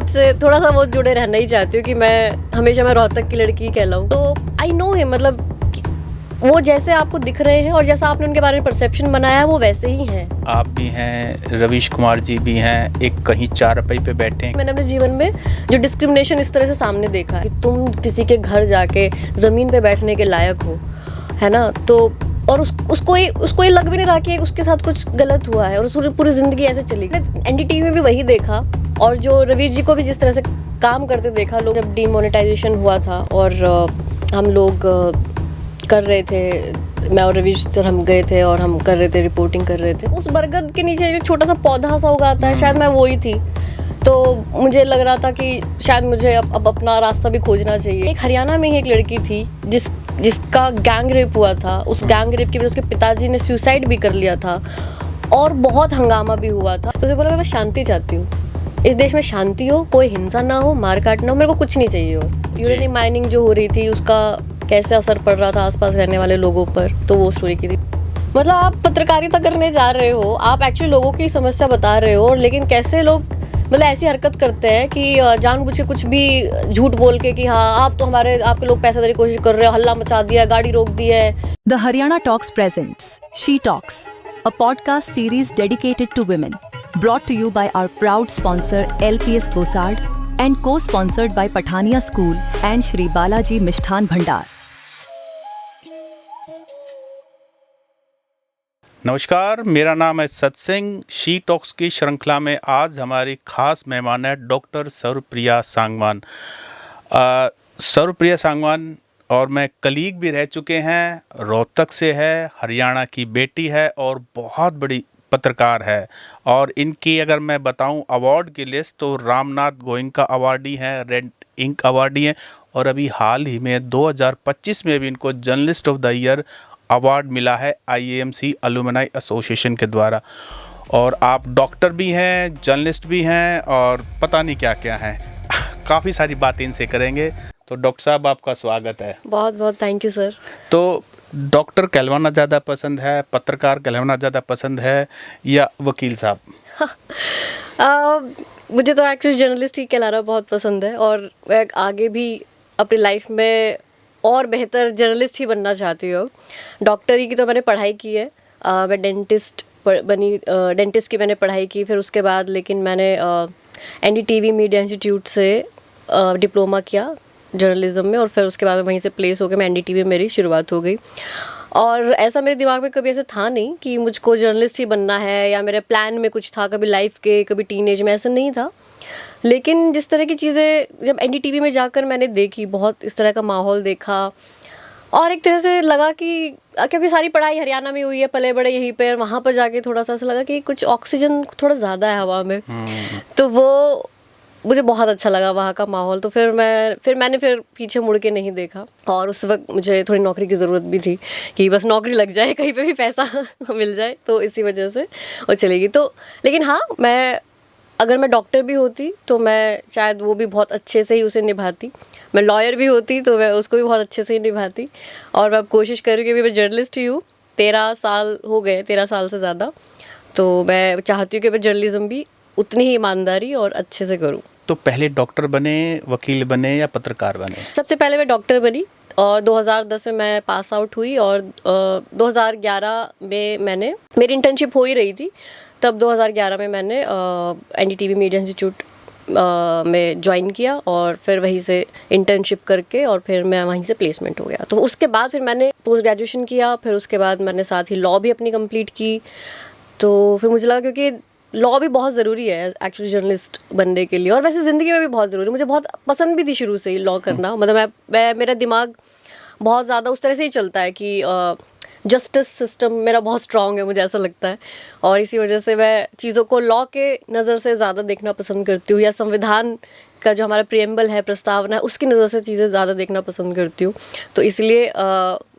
से थोड़ा सा वो जुड़े रहना ही चाहती हूँ कि मैं रोहतक की लड़की कहलाऊँ। तो आई नो हिम, मतलब वो जैसे आपको दिख रहे हैं और जैसा आपने उनके बारे में परसेप्शन बनाया है वो वैसे ही हैं। आप भी हैं, रवीश कुमार जी भी हैं, एक कहीं चारपाई पे बैठे हैं। मैंने अपने जीवन में जो डिस्क्रिमिनेशन इस तरह से सामने देखा कि तुम किसी के घर जाके ज़मीन पे बैठने के लायक हो, है ना, तो और उसको ये लग भी नहीं रहा कि उसके साथ कुछ गलत हुआ है और उसकी पूरी ज़िंदगी ऐसे चली गई। एनडीटीवी में भी वही देखा और जो रवीश जी को भी जिस तरह से काम करते देखा लोग, जब डीमोनेटाइजेशन हुआ था और हम लोग कर रहे थे, मैं और रवीश सर हम गए थे और हम कर रहे थे, रिपोर्टिंग कर रहे थे। उस बरगद के नीचे जो छोटा सा पौधा सा उगाता है, शायद मैं वो ही थी। तो मुझे लग रहा था कि शायद मुझे अब अपना रास्ता भी खोजना चाहिए। एक हरियाणा में ही एक लड़की थी जिसका गैंग रेप हुआ था। उस गैंग रेप की वजह से उसके पिताजी ने सुसाइड भी कर लिया था और बहुत हंगामा भी हुआ था। तो उसे बोला मैं शांति चाहती हूँ, इस देश में शांति हो, कोई हिंसा ना हो, मार काट ना हो, मेरे को कुछ नहीं चाहिए। और यूरेनियम माइनिंग जो हो रही थी उसका कैसे असर पड़ रहा था आसपास रहने वाले लोगों पर, तो वो स्टोरी की थी। मतलब आप पत्रकारिता करने जा रहे हो, आप एक्चुअली लोगों की समस्या बता रहे हो, लेकिन कैसे लोग मतलब ऐसी हरकत करते हैं कि जानबूझ के कुछ भी झूठ बोल के कि हाँ आप तो आपके लोग पैसे देने की कोशिश कर रहे हो, हल्ला मचा दिया, गाड़ी रोक दी है। The Haryana Talks presents She Talks, a podcast series dedicated to women, brought to you by our proud sponsor LPS Bosard and co-sponsored by Pathania School and Shri Balaji Mishthan Bhandar. नमस्कार, मेरा नाम है सत्सिंह। She talks की श्रृंखला में आज हमारी खास मेहमान है डॉक्टर सर्वप्रिया सांगवान। सर्वप्रिया सांगवान और मैं कलीग भी रह चुके हैं। रोहतक से है, हरियाणा की बेटी है और बहुत बड़ी पत्रकार है। और इनकी अगर मैं बताऊं अवार्ड की लिस्ट तो रामनाथ गोयनका अवार्डी हैं, रेड इंक अवार्डी हैं और अभी हाल ही में 2025 में भी इनको journalist of the year award मिला है IAMC अलुमनाई एसोसिएशन के द्वारा। और आप डॉक्टर भी हैं, जर्नलिस्ट भी हैं और पता नहीं क्या क्या हैं। काफ़ी सारी बातें इनसे करेंगे। तो डॉक्टर साहब आपका स्वागत है। बहुत बहुत थैंक यू सर। तो डॉक्टर कहलवाना ज़्यादा पसंद है, पत्रकार कहलवाना ज़्यादा पसंद है या वकील साहब? मुझे तो एक्चुअली जर्नलिस्ट ही कहलाना बहुत पसंद है और मैं आगे भी अपनी लाइफ में और बेहतर जर्नलिस्ट ही बनना चाहती हूँ। डॉक्टरी की तो मैंने पढ़ाई की है, मैं डेंटिस्ट की मैंने पढ़ाई की। फिर उसके बाद लेकिन मैंने NDTV मीडिया इंस्टीट्यूट से डिप्लोमा किया जर्नलिज्म में और फिर उसके बाद वहीं से प्लेस हो गए। मैं NDTV में मेरी शुरुआत हो गई और ऐसा मेरे दिमाग में कभी ऐसा था नहीं कि मुझको जर्नलिस्ट ही बनना है या मेरे प्लान में कुछ था कभी लाइफ के, कभी टीनेज में, ऐसा नहीं था। लेकिन जिस तरह की चीज़ें जब NDTV में जाकर मैंने देखी, बहुत इस तरह का माहौल देखा और एक तरह से लगा कि क्योंकि सारी पढ़ाई हरियाणा में हुई है, पले बड़े यहीं पे, वहाँ पर जाके थोड़ा सा ऐसा लगा कि कुछ ऑक्सीजन थोड़ा ज़्यादा है हवा में। तो वो मुझे बहुत अच्छा लगा वहाँ का माहौल। तो फिर मैंने पीछे मुड़ के नहीं देखा और उस वक्त मुझे थोड़ी नौकरी की ज़रूरत भी थी कि बस नौकरी लग जाए, कहीं पे भी पैसा मिल जाए, तो इसी वजह से वो चलेगी। तो लेकिन हाँ, अगर मैं डॉक्टर भी होती तो मैं शायद वो भी बहुत अच्छे से ही उसे निभाती। मैं लॉयर भी होती तो मैं उसको भी बहुत अच्छे से ही निभाती। और मैं अब कोशिश कर रही हूँ कि मैं जर्नलिस्ट ही हूँ। 13 साल हो गए, 13 साल से ज़्यादा। तो मैं चाहती हूँ कि मैं जर्नलिज्म भी उतनी ही ईमानदारी और अच्छे से करूँ। तो पहले डॉक्टर बने, वकील बने या पत्रकार बने? सबसे पहले मैं डॉक्टर बनी और 2010 में मैं पास आउट हुई और 2011 में मेरी इंटर्नशिप हो ही रही थी। तब 2011 में मैंने NDTV मीडिया इंस्टीट्यूट में ज्वाइन किया और फिर वहीं से इंटर्नशिप करके और फिर मैं वहीं से प्लेसमेंट हो गया। तो उसके बाद फिर मैंने पोस्ट ग्रेजुएशन किया, फिर उसके बाद मैंने साथ ही लॉ भी अपनी कंप्लीट की। तो फिर मुझे लगा क्योंकि लॉ भी बहुत ज़रूरी है एक्चुअली जर्नलिस्ट बनने के लिए और वैसे ज़िंदगी में भी बहुत ज़रूरी है। मुझे बहुत पसंद भी थी शुरू से ही लॉ करना। मतलब मेरा दिमाग बहुत ज़्यादा उस तरह से ही चलता है कि जस्टिस सिस्टम मेरा बहुत स्ट्रॉन्ग है, मुझे ऐसा लगता है। और इसी वजह से मैं चीज़ों को लॉ के नज़र से ज़्यादा देखना पसंद करती हूँ या संविधान का जो हमारा प्रियम्बल है, प्रस्तावना है, उसकी नज़र से चीज़ें ज़्यादा देखना पसंद करती हूँ। तो इसलिए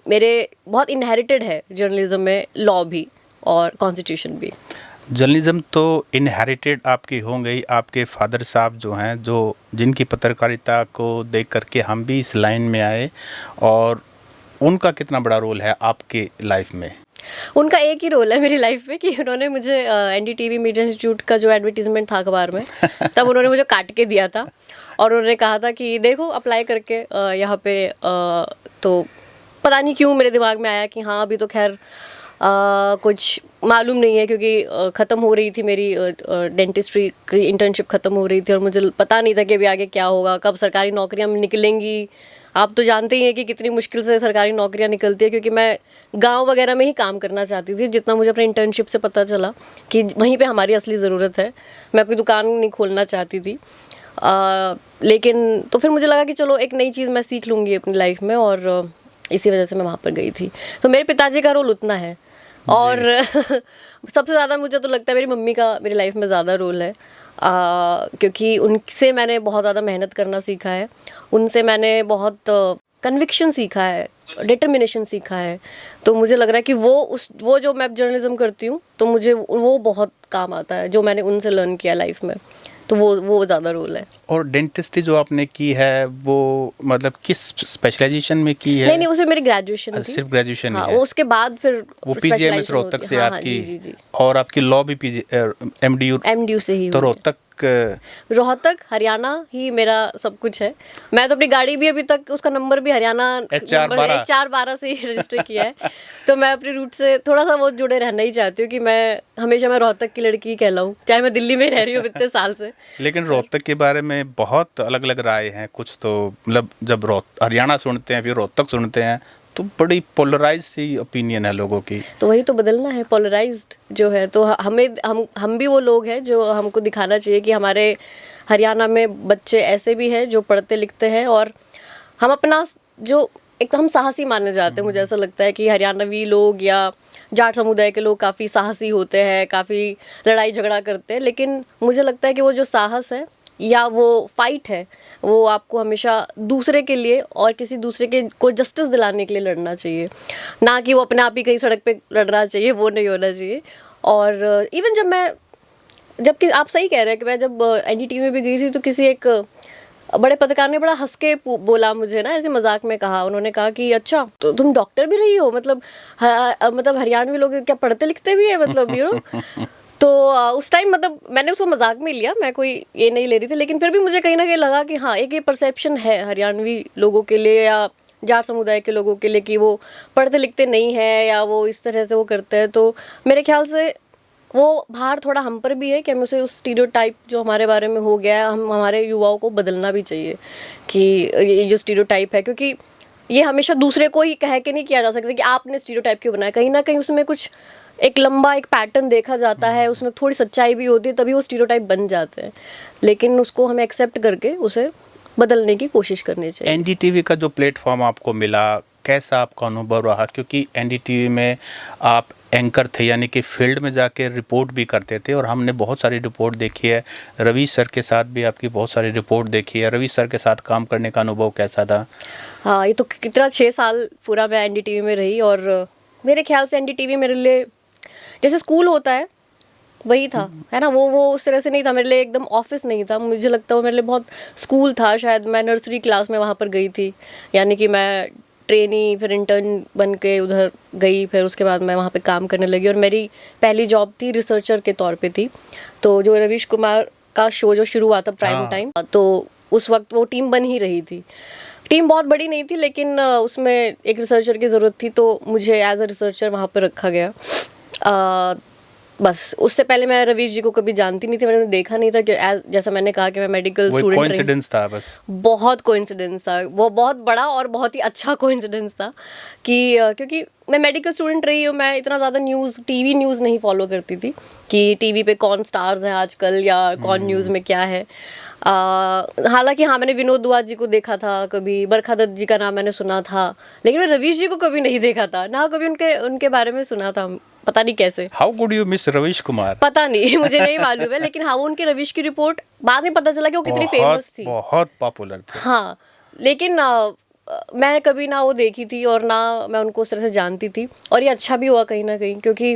मेरे बहुत इनहेरिटेड है जर्नलिज्म में लॉ भी और कॉन्स्टिट्यूशन भी। जर्नलिज्म तो इनहेरिटेड आपकी हो गई। आपके फादर साहब जो हैं, जिनकी पत्रकारिता को देख करके हम भी इस लाइन में आए, और उनका कितना बड़ा रोल है आपके लाइफ में? उनका एक ही रोल है मेरी लाइफ में कि उन्होंने मुझे एनडीटीवी मीडिया इंस्टीट्यूट का जो एडवर्टीजमेंट था अखबार में तब उन्होंने मुझे काट के दिया था और उन्होंने कहा था कि देखो अप्लाई करके यहाँ पे तो पता नहीं क्यों मेरे दिमाग में आया कि हाँ अभी तो खैर कुछ मालूम नहीं है क्योंकि ख़त्म हो रही थी मेरी डेंटिस्ट्री की इंटर्नशिप ख़त्म हो रही थी और मुझे पता नहीं था कि अभी आगे क्या होगा, कब सरकारी नौकरियां निकलेंगी। आप तो जानते ही हैं कि कितनी मुश्किल से सरकारी नौकरियां निकलती है, क्योंकि मैं गांव वगैरह में ही काम करना चाहती थी। जितना मुझे अपने इंटर्नशिप से पता चला कि वहीं पे हमारी असली ज़रूरत है, मैं कोई दुकान नहीं खोलना चाहती थी। लेकिन तो फिर मुझे लगा कि चलो एक नई चीज़ मैं सीख लूँगी अपनी लाइफ में, और इसी वजह से मैं वहाँ पर गई थी। तो मेरे पिताजी का रोल उतना है, और सबसे ज़्यादा मुझे तो लगता है मेरी मम्मी का मेरी लाइफ में ज़्यादा रोल है, क्योंकि उनसे मैंने बहुत ज़्यादा मेहनत करना सीखा है, उनसे मैंने बहुत कन्विक्शन सीखा है, डिटर्मिनेशन सीखा है। तो मुझे लग रहा है कि वो जो मैं जर्नलिज्म करती हूँ तो मुझे वो बहुत काम आता है, जो मैंने उनसे लर्न किया लाइफ में। तो वो ज़्यादा रोल है। और डेंटिस्ट्री जो आपने की है वो मतलब किस स्पेशलाइजेशन में की है? नहीं, उसे मेरी ग्रेजुएशन थी। सिर्फ ग्रेजुएशन हाँ, ही है। उसके बाद फिर वो पीजीएमएस रोहतक से आपकी। जी। और आपकी लॉ भी एमडीयू से ही। तो रोहतक हरियाणा ही मेरा सब कुछ है। मैं तो अपनी गाड़ी भी अभी तक उसका नंबर भी हरियाणा HR12 से ही रजिस्टर किया है। तो मैं अपनी रूट से थोड़ा सा वो जुड़े रहना ही चाहती हूँ कि मैं हमेशा रोहतक की लड़की कहलाऊँ, चाहे मैं दिल्ली में रह रही हूँ इतने साल से। लेकिन रोहतक के बारे में बहुत अलग अलग राय हैं। कुछ तो मतलब जब हरियाणा सुनते हैं फिर रोहतक सुनते हैं तो बड़ी पोलराइज सी ओपिनियन है लोगों की। तो वही तो बदलना है, पोलराइज्ड जो है। तो हम भी वो लोग हैं जो हमको दिखाना चाहिए कि हमारे हरियाणा में बच्चे ऐसे भी हैं जो पढ़ते लिखते हैं, और हम अपना जो एक हम साहसी माने जाते हैं। मुझे ऐसा लगता है कि हरियाणवी लोग या जाट समुदाय के लोग काफ़ी साहसी होते हैं, काफ़ी लड़ाई झगड़ा करते हैं, लेकिन मुझे लगता है कि वो जो साहस है या वो फाइट है वो आपको हमेशा दूसरे के लिए और किसी दूसरे के को जस्टिस दिलाने के लिए लड़ना चाहिए, ना कि वो अपने आप ही कहीं सड़क पे लड़ना चाहिए। वो नहीं होना चाहिए। और इवन जबकि आप सही कह रहे हैं कि मैं जब एनडीटीवी में भी गई थी तो किसी एक बड़े पत्रकार ने बड़ा हंस के बोला मुझे ना, ऐसे मजाक में कहा। उन्होंने कहा कि अच्छा तो तुम डॉक्टर भी रही हो, मतलब हरियाणवी लोग क्या पढ़ते लिखते भी है, मतलब यू नो। तो उस टाइम मतलब मैंने उसको मजाक में लिया, मैं कोई ये नहीं ले रही थी, लेकिन फिर भी मुझे कहीं ना कहीं लगा कि हाँ एक ये परसेप्शन है हरियाणवी लोगों के लिए या जाट समुदाय के लोगों के लिए कि वो पढ़ते लिखते नहीं है या वो इस तरह से वो करते हैं। तो मेरे ख्याल से वो भार थोड़ा हम पर भी है कि हमें उसे उस स्टीरियोटाइप जो हमारे बारे में हो गया है, हम हमारे युवाओं को बदलना भी चाहिए कि ये जो स्टीरियोटाइप है, क्योंकि ये हमेशा दूसरे को ही कह के नहीं किया जा सकता कि आपने स्टीरियोटाइप क्यों बनाया। कहीं ना कहीं उसमें कुछ एक लंबा एक पैटर्न देखा जाता है, उसमें थोड़ी सच्चाई भी होती है, तभी वो स्टीरियोटाइप बन जाते हैं। लेकिन उसको हमें एक्सेप्ट करके उसे बदलने की कोशिश करनी चाहिए। एनडीटीवी का जो प्लेटफॉर्म आपको मिला, कैसा आपका अनुभव रहा? क्योंकि एनडीटीवी में आप एंकर थे, यानी कि फील्ड में जाके रिपोर्ट भी करते थे, और हमने बहुत सारी रिपोर्ट देखी है। रवि सर के साथ भी आपकी बहुत सारी रिपोर्ट देखी है। रवि सर के साथ काम करने का अनुभव कैसा था? हाँ, ये तो कितना 6 साल पूरा मैं एनडीटीवी में रही, और मेरे ख्याल से एनडीटीवी मेरे लिए जैसे स्कूल होता है वही था, है ना। वो उस तरह से नहीं था मेरे लिए, एकदम ऑफिस नहीं था। मुझे लगता है वो मेरे लिए बहुत स्कूल था। शायद मैं नर्सरी क्लास में वहाँ पर गई थी, यानी कि मैं ट्रेनी फिर इंटर्न बन के उधर गई, फिर उसके बाद मैं वहाँ पे काम करने लगी, और मेरी पहली जॉब थी रिसर्चर के तौर पे थी। तो जो रवीश कुमार का शो जो शुरू हुआ था प्राइम टाइम, तो उस वक्त वो टीम बन ही रही थी। टीम बहुत बड़ी नहीं थी, लेकिन उसमें एक रिसर्चर की ज़रूरत थी, तो मुझे एज अ रिसर्चर वहाँ पर रखा गया। बस उससे पहले मैं रवीश जी को कभी जानती नहीं थी, मैंने देखा नहीं था कि जैसा मैंने कहा कि मैं मेडिकल स्टूडेंट रही। कोइंसिडेंस था बस, बहुत कोइंसिडेंस था, वो बहुत बड़ा और बहुत ही अच्छा कोइंसिडेंस था कि क्योंकि मैं मेडिकल स्टूडेंट रही हूँ, मैं इतना ज़्यादा टीवी न्यूज़ नहीं फॉलो करती थी कि टीवी पे कौन स्टार्स हैं आजकल या कौन न्यूज़ में क्या है। हालांकि हाँ, मैंने विनोद दुआ जी को देखा था, कभी बरखा दत्त जी का नाम मैंने सुना था, लेकिन मैं रवीश जी को कभी नहीं देखा था, ना कभी उनके बारे में सुना था। पता नहीं कैसे। How could you miss Ravish Kumar? पता नहीं, मुझे नहीं मालूम है, लेकिन हाँ वो उनके रवीश की रिपोर्ट बाद में पता चला कि वो कितनी फेमस थी, बहुत पॉपुलर थी। हाँ, लेकिन मैं कभी ना वो देखी थी और ना मैं उनको उस तरह से जानती थी, और ये अच्छा भी हुआ कहीं ना कहीं, क्योंकि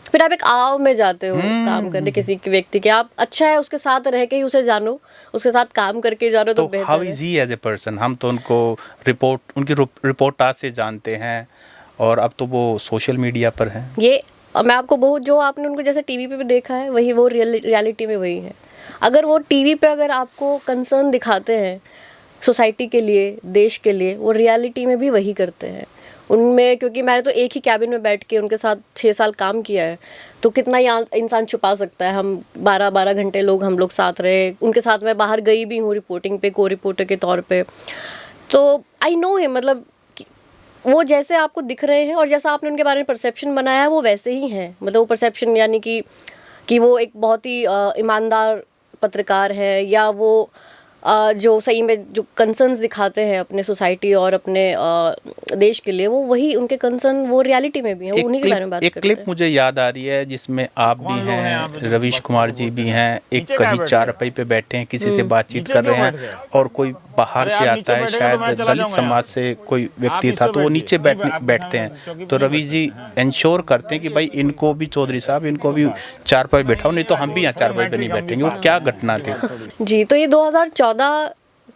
फिर आप एक आव में जाते हो काम करने किसी व्यक्ति के, आप अच्छा है उसके साथ रह के ही उसे जानो, उसके साथ काम करके जानो तो बेहतर है। How is he as a person? हम तो उनकी रिपोर्ट आज से जानते हैं, और अब तो वो सोशल मीडिया पर हैं। ये मैं आपको बहुत, जो आपने उनको जैसे टीवी पे भी देखा है वही वो रियलिटी में वही है। अगर वो टीवी पे अगर आपको कंसर्न दिखाते हैं सोसाइटी के लिए, देश के लिए, वो रियलिटी में भी वही करते हैं उनमें। क्योंकि मैंने तो एक ही कैबिन में बैठ के उनके साथ 6 साल काम किया है, तो कितना इंसान छुपा सकता है। हम 12-12 घंटे हम लोग साथ रहे, उनके साथ मैं बाहर गई भी हूँ रिपोर्टिंग पे, को रिपोर्टर के तौर पे। तो आई नो है, मतलब वो जैसे आपको दिख रहे हैं और जैसा आपने उनके बारे में परसेप्शन बनाया है वो वैसे ही हैं। मतलब वो परसेप्शन यानी कि वो एक बहुत ही ईमानदार पत्रकार हैं, या वो जो सही में जो कंसर्न्स दिखाते हैं अपने सोसाइटी और अपने देश के लिए, वो वही उनके कंसर्न वो रियलिटी में भी हैं, उन्हीं के बारे में बात करते हैं। एक क्लिप मुझे याद आ रही है जिसमें आप भी हैं, रवीश कुमार जी भी हैं, एक कहीं चारपाई पे बैठे हैं, किसी से बातचीत कर रहे हैं और कोई बाहर से आता है, शायद दलित समाज से कोई व्यक्ति था, तो वो नीचे बैठते हैं। तो रवीश जी इंश्योर करते हैं कि भाई इनको भी, चौधरी साहब इनको भी चारपाई बैठाओ, नहीं तो हम भी यहाँ चारपाई पे नहीं बैठेंगे। वो क्या घटना थी? जी, तो ये 2014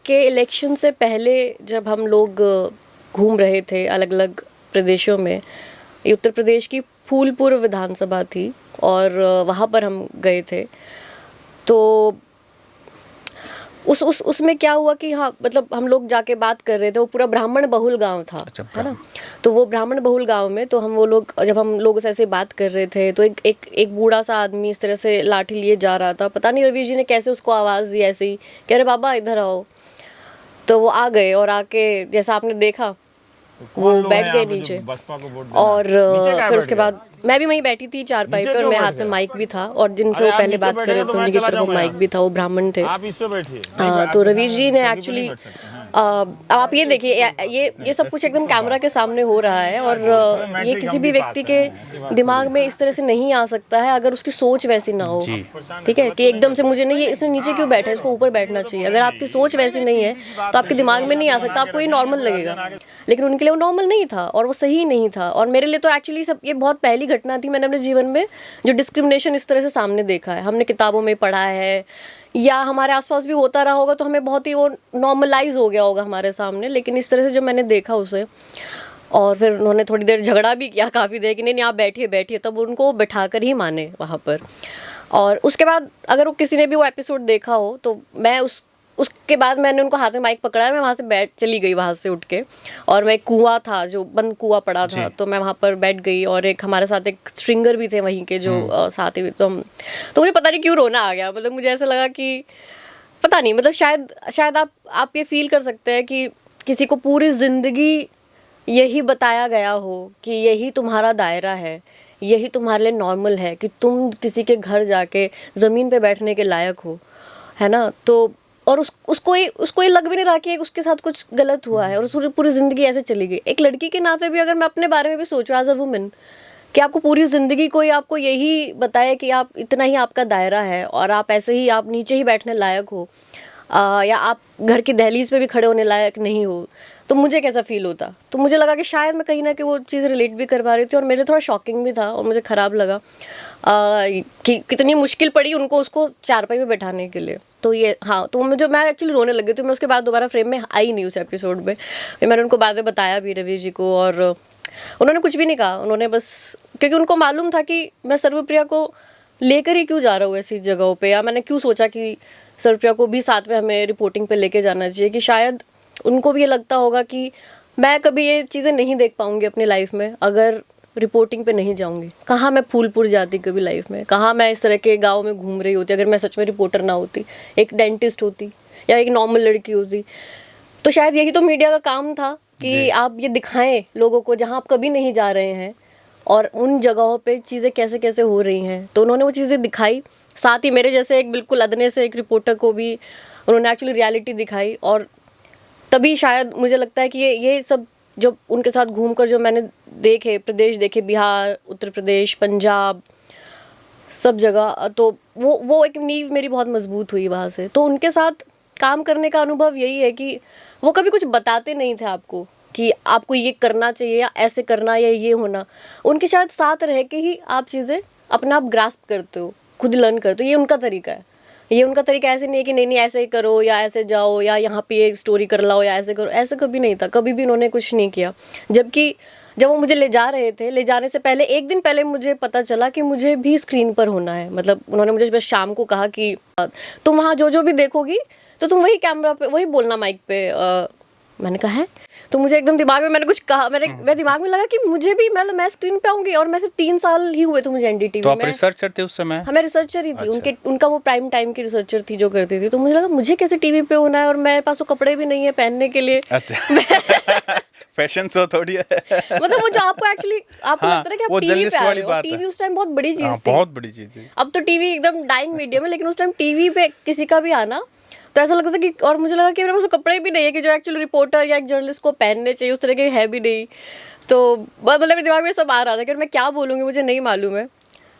के इलेक्शन से पहले जब हम लोग घूम रहे थे अलग अलग प्रदेशों में, ये उत्तर प्रदेश की फूलपुर विधानसभा थी और वहाँ पर हम गए थे। तो उसमें क्या हुआ कि हाँ, मतलब हम लोग जाके बात कर रहे थे, वो पूरा ब्राह्मण बहुल गांव था, है ना। तो वो ब्राह्मण बहुल गांव में, तो जब हम लोग ऐसे बात कर रहे थे, तो एक बूढ़ा सा आदमी इस तरह से लाठी लिए जा रहा था। पता नहीं रवि जी ने कैसे उसको आवाज़ दी, ऐसे ही कह रहे बाबा इधर आओ। तो वो आ गए और आके जैसा आपने देखा वो बैठ गए नीचे। और फिर उसके बाद मैं भी वहीं बैठी थी चारपाई पे और मेरे हाथ में माइक भी था, और जिनसे वो पहले बात कर रहे थे उनकी तरफ माइक भी था, वो ब्राह्मण थे। तो रवीश जी ने एक्चुअली, अब आप ये देखिए, ये सब कुछ एकदम कैमरा के सामने हो रहा है और ये किसी भी व्यक्ति के दिमाग में इस तरह से नहीं आ सकता है अगर उसकी सोच वैसी ना हो। ठीक है, कि एकदम से मुझे नहीं, ये इसने नीचे क्यों बैठा है, इसको ऊपर बैठना चाहिए। अगर आपकी सोच वैसी नहीं है तो आपके दिमाग में नहीं आ सकता, आपको ये नॉर्मल लगेगा। लेकिन उनके लिए वो नॉर्मल नहीं था और वो सही नहीं था। और मेरे लिए तो एक्चुअली सब ये बहुत पहली घटना थी मैंने अपने जीवन में जो डिस्क्रिमिनेशन इस तरह से सामने देखा है। हमने किताबों में पढ़ा है या हमारे आसपास भी होता रहा होगा, तो हमें बहुत ही वो नॉर्मलाइज हो गया होगा हमारे सामने। लेकिन इस तरह से जब मैंने देखा उसे, और फिर उन्होंने थोड़ी देर झगड़ा भी किया काफ़ी देर कि नहीं आप बैठिए, तब उनको बैठा कर ही माने वहाँ पर। और उसके बाद अगर वो किसी ने भी वो एपिसोड देखा हो, तो मैं उसके बाद मैंने उनको हाथ में माइक पकड़ाया, मैं वहाँ से चली गई वहाँ से उठ के। और मैं कुआं था, जो बंद कुआं पड़ा था, तो मैं वहाँ पर बैठ गई। और एक हमारे साथ एक स्ट्रिंगर भी थे वहीं के जो साथ ही, तो मुझे पता नहीं क्यों रोना आ गया। मतलब मुझे ऐसा लगा कि पता नहीं, मतलब शायद आप ये फील कर सकते हैं कि किसी को पूरी ज़िंदगी यही बताया गया हो कि यही तुम्हारा दायरा है, यही तुम्हारे लिए नॉर्मल है कि तुम किसी के घर जाके ज़मीन पे बैठने के लायक हो, है ना। तो और उसको ये लग भी नहीं रहा कि उसके साथ कुछ गलत हुआ है, और उसकी पूरी ज़िंदगी ऐसे चली गई। एक लड़की के नाते भी अगर मैं अपने बारे में भी सोचूं एज अ वुमेन, कि आपको पूरी ज़िंदगी कोई आपको यही बताए कि आप इतना ही आपका दायरा है और आप ऐसे ही आप नीचे ही बैठने लायक हो, या आप घर की दहलीज पे भी खड़े होने लायक नहीं हो, तो मुझे कैसा फील होता। तो मुझे लगा कि शायद मैं कहीं ना कहीं वो चीज़ रिलेट भी कर पा रही थी, और मेरे लिए थोड़ा शॉकिंग भी था और मुझे ख़राब लगा कि कितनी मुश्किल पड़ी उनको उसको चारपाई में बैठाने के लिए। तो ये हाँ, तो मैं एक्चुअली रोने लगी थी। मैं उसके बाद दोबारा फ्रेम में आई नहीं उस एपिसोड में। मैंने उनको बाद में बताया भी रवीश जी को, और उन्होंने कुछ भी नहीं कहा। उन्होंने बस, क्योंकि उनको मालूम था कि मैं सर्वप्रिया को लेकर ही क्यों जा रहा हूँ ऐसी जगहों पे, या मैंने क्यों सोचा कि सर्वप्रिया को भी साथ में हमें रिपोर्टिंग पे लेके जाना चाहिए, कि शायद उनको भी ये लगता होगा कि मैं कभी ये चीज़ें नहीं देख पाऊँगी अपनी लाइफ में अगर रिपोर्टिंग पे नहीं जाऊँगी। कहाँ मैं फूलपुर जाती कभी लाइफ में, कहाँ मैं इस तरह के गाँव में घूम रही होती अगर मैं सच में रिपोर्टर ना होती, एक डेंटिस्ट होती या एक नॉर्मल लड़की होती। तो शायद यही तो मीडिया का काम था कि आप ये दिखाएं लोगों को जहाँ आप कभी नहीं जा रहे हैं और उन जगहों पे चीज़ें कैसे कैसे हो रही हैं। तो उन्होंने वो चीज़ें दिखाई, साथ ही मेरे जैसे एक बिल्कुल अदने से एक रिपोर्टर को भी उन्होंने एक्चुअली रियलिटी दिखाई। और तभी शायद मुझे लगता है कि ये सब जब उनके साथ घूमकर जो मैंने प्रदेश देखे, बिहार, उत्तर प्रदेश, पंजाब, सब जगह, तो वो एक नींव मेरी बहुत मजबूत हुई वहाँ से। तो उनके साथ काम करने का अनुभव यही है कि वो कभी कुछ बताते नहीं थे आपको कि आपको ये करना चाहिए या ऐसे करना या ये होना। उनके शायद साथ रह के ही आप चीज़ें अपने आप ग्रास्प करते हो, खुद लर्न करते हो। ये उनका तरीका है। ये उनका तरीका ऐसे नहीं है कि नहीं ऐसे ही करो या ऐसे जाओ या यहाँ पे एक स्टोरी कर लाओ या ऐसे करो, ऐसे कभी नहीं था। कभी भी उन्होंने कुछ नहीं किया। जबकि जब वो मुझे ले जा रहे थे, ले जाने से पहले एक दिन पहले मुझे पता चला कि मुझे भी स्क्रीन पर होना है। मतलब उन्होंने मुझे बस शाम को कहा कि तुम वहाँ जो जो भी देखोगी तो तुम वही कैमरा पे वही बोलना माइक पे। मैंने कहा है, तो मुझे एकदम दिमाग में मैंने कुछ कहा, मेरे दिमाग में लगा कि मुझे भी मैं स्क्रीन पे आऊँगी, और मैं सिर्फ 3 साल ही हुए थे मुझे एनडीटीवी तो में। आप रिसर्चर थे उस समय? हाँ, मैं रिसर्चर ही थी। अच्छा। उनका वो प्राइम टाइम की रिसर्चर थी जो करती थी। तो मुझे लगा मुझे कैसे टीवी पे होना है, और मेरे पास तो कपड़े भी नहीं है पहनने के लिए। अच्छा। फैशन शो थोड़ी है। मतलब वो जो आपको एक्चुअली आपको हाँ, लगता है कि आप वो टीवी जर्नलिस्ट पे आ वाली रहे हो। बात है। टीवी उस टाइम बहुत बड़ी चीज हाँ, थी। बहुत बड़ी चीज है। अब तो टीवी एकदम डाइंग मीडियम है, लेकिन उस टाइम टीवी पे किसी का भी आना तो ऐसा लगता था कि, और मुझे लगा कि मेरे पास तो कपड़े भी नहीं है कि जो एक्चुअली रिपोर्टर या एक जर्नलिस्ट को पहनने चाहिए, उस तरह के है भी नहीं। तो मतलब मेरे दिमाग में सब आ रहा था कि मैं क्या बोलूँगी, मुझे नहीं मालूम है।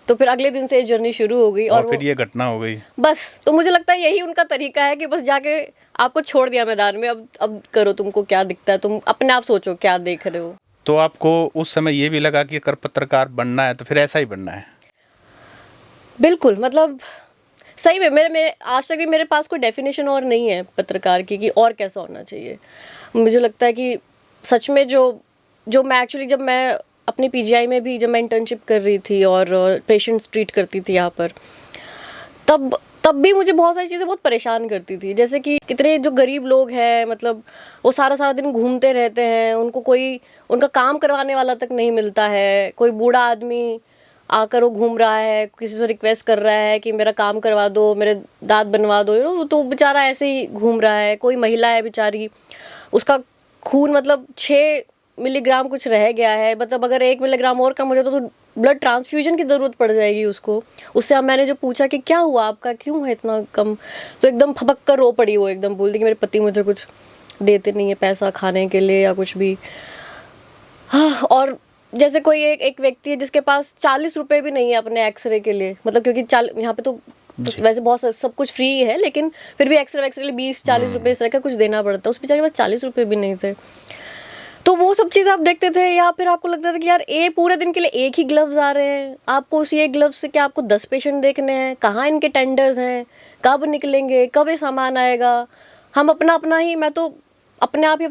तो फिर अगले दिन से ये जर्नी शुरू हो गई, और फिर ये घटना हो गई। बस। तो मुझे लगता है यही उनका तरीका है कि बस जाके आपको छोड़ दिया मैदान में, अब करो, तुमको क्या दिखता है, तुम अपने आप सोचो क्या देख रहे हो। तो आपको उस समय ये भी लगा कि अगर पत्रकार बनना है तो फिर ऐसा ही बनना है? बिल्कुल, मतलब सही में मेरे आज तक भी मेरे पास कोई डेफिनेशन और नहीं है पत्रकार की कि और कैसा होना चाहिए। मुझे लगता है कि सच में जो मैं एक्चुअली जब मैं अपनी पीजीआई में भी जब मैं इंटर्नशिप कर रही थी और पेशेंट्स ट्रीट करती थी यहाँ पर, तब भी मुझे बहुत सारी चीज़ें बहुत परेशान करती थी। जैसे कि कितने जो गरीब लोग हैं, मतलब वो सारा दिन घूमते रहते हैं, उनको कोई उनका काम करवाने वाला तक नहीं मिलता है। कोई बूढ़ा आदमी आकर वो घूम रहा है, किसी से रिक्वेस्ट कर रहा है कि मेरा काम करवा दो, मेरे दांत बनवा दो, वो तो बेचारा ऐसे ही घूम रहा है। कोई महिला है बेचारी, उसका खून मतलब 6 मिलीग्राम कुछ रह गया है, मतलब अगर 1 मिलीग्राम और कम हो जाए तो ब्लड ट्रांसफ्यूजन की ज़रूरत पड़ जाएगी उसको। उससे अब मैंने जो पूछा कि क्या हुआ आपका, क्यों है इतना कम, तो एकदम फपक कर रो पड़ी वो, एकदम बोलती कि मेरे पति मुझे कुछ देते नहीं है पैसा खाने के लिए या कुछ भी। हाँ, और जैसे कोई एक व्यक्ति है जिसके पास 40 रुपए भी नहीं है अपने एक्सरे के लिए, मतलब क्योंकि यहाँ पे तो वैसे बहुत सब कुछ फ्री है, लेकिन फिर भी एक्सरे के लिए 20-40 रुपए इस तरह का कुछ देना पड़ता है। उस बेचारे के पास 40 रुपए भी नहीं थे। तो वो सब चीज़ आप देखते थे, या फिर आपको लगता था कि यार पूरे दिन के लिए एक ही ग्लव्स आ रहे हैं, आपको उसी एक ग्लव्स से क्या आपको 10 पेशेंट देखने हैं, कहाँ इनके टेंडर्स हैं, कब निकलेंगे, कब ये सामान आएगा। हम अपना ही, मैं तो अपने आप ही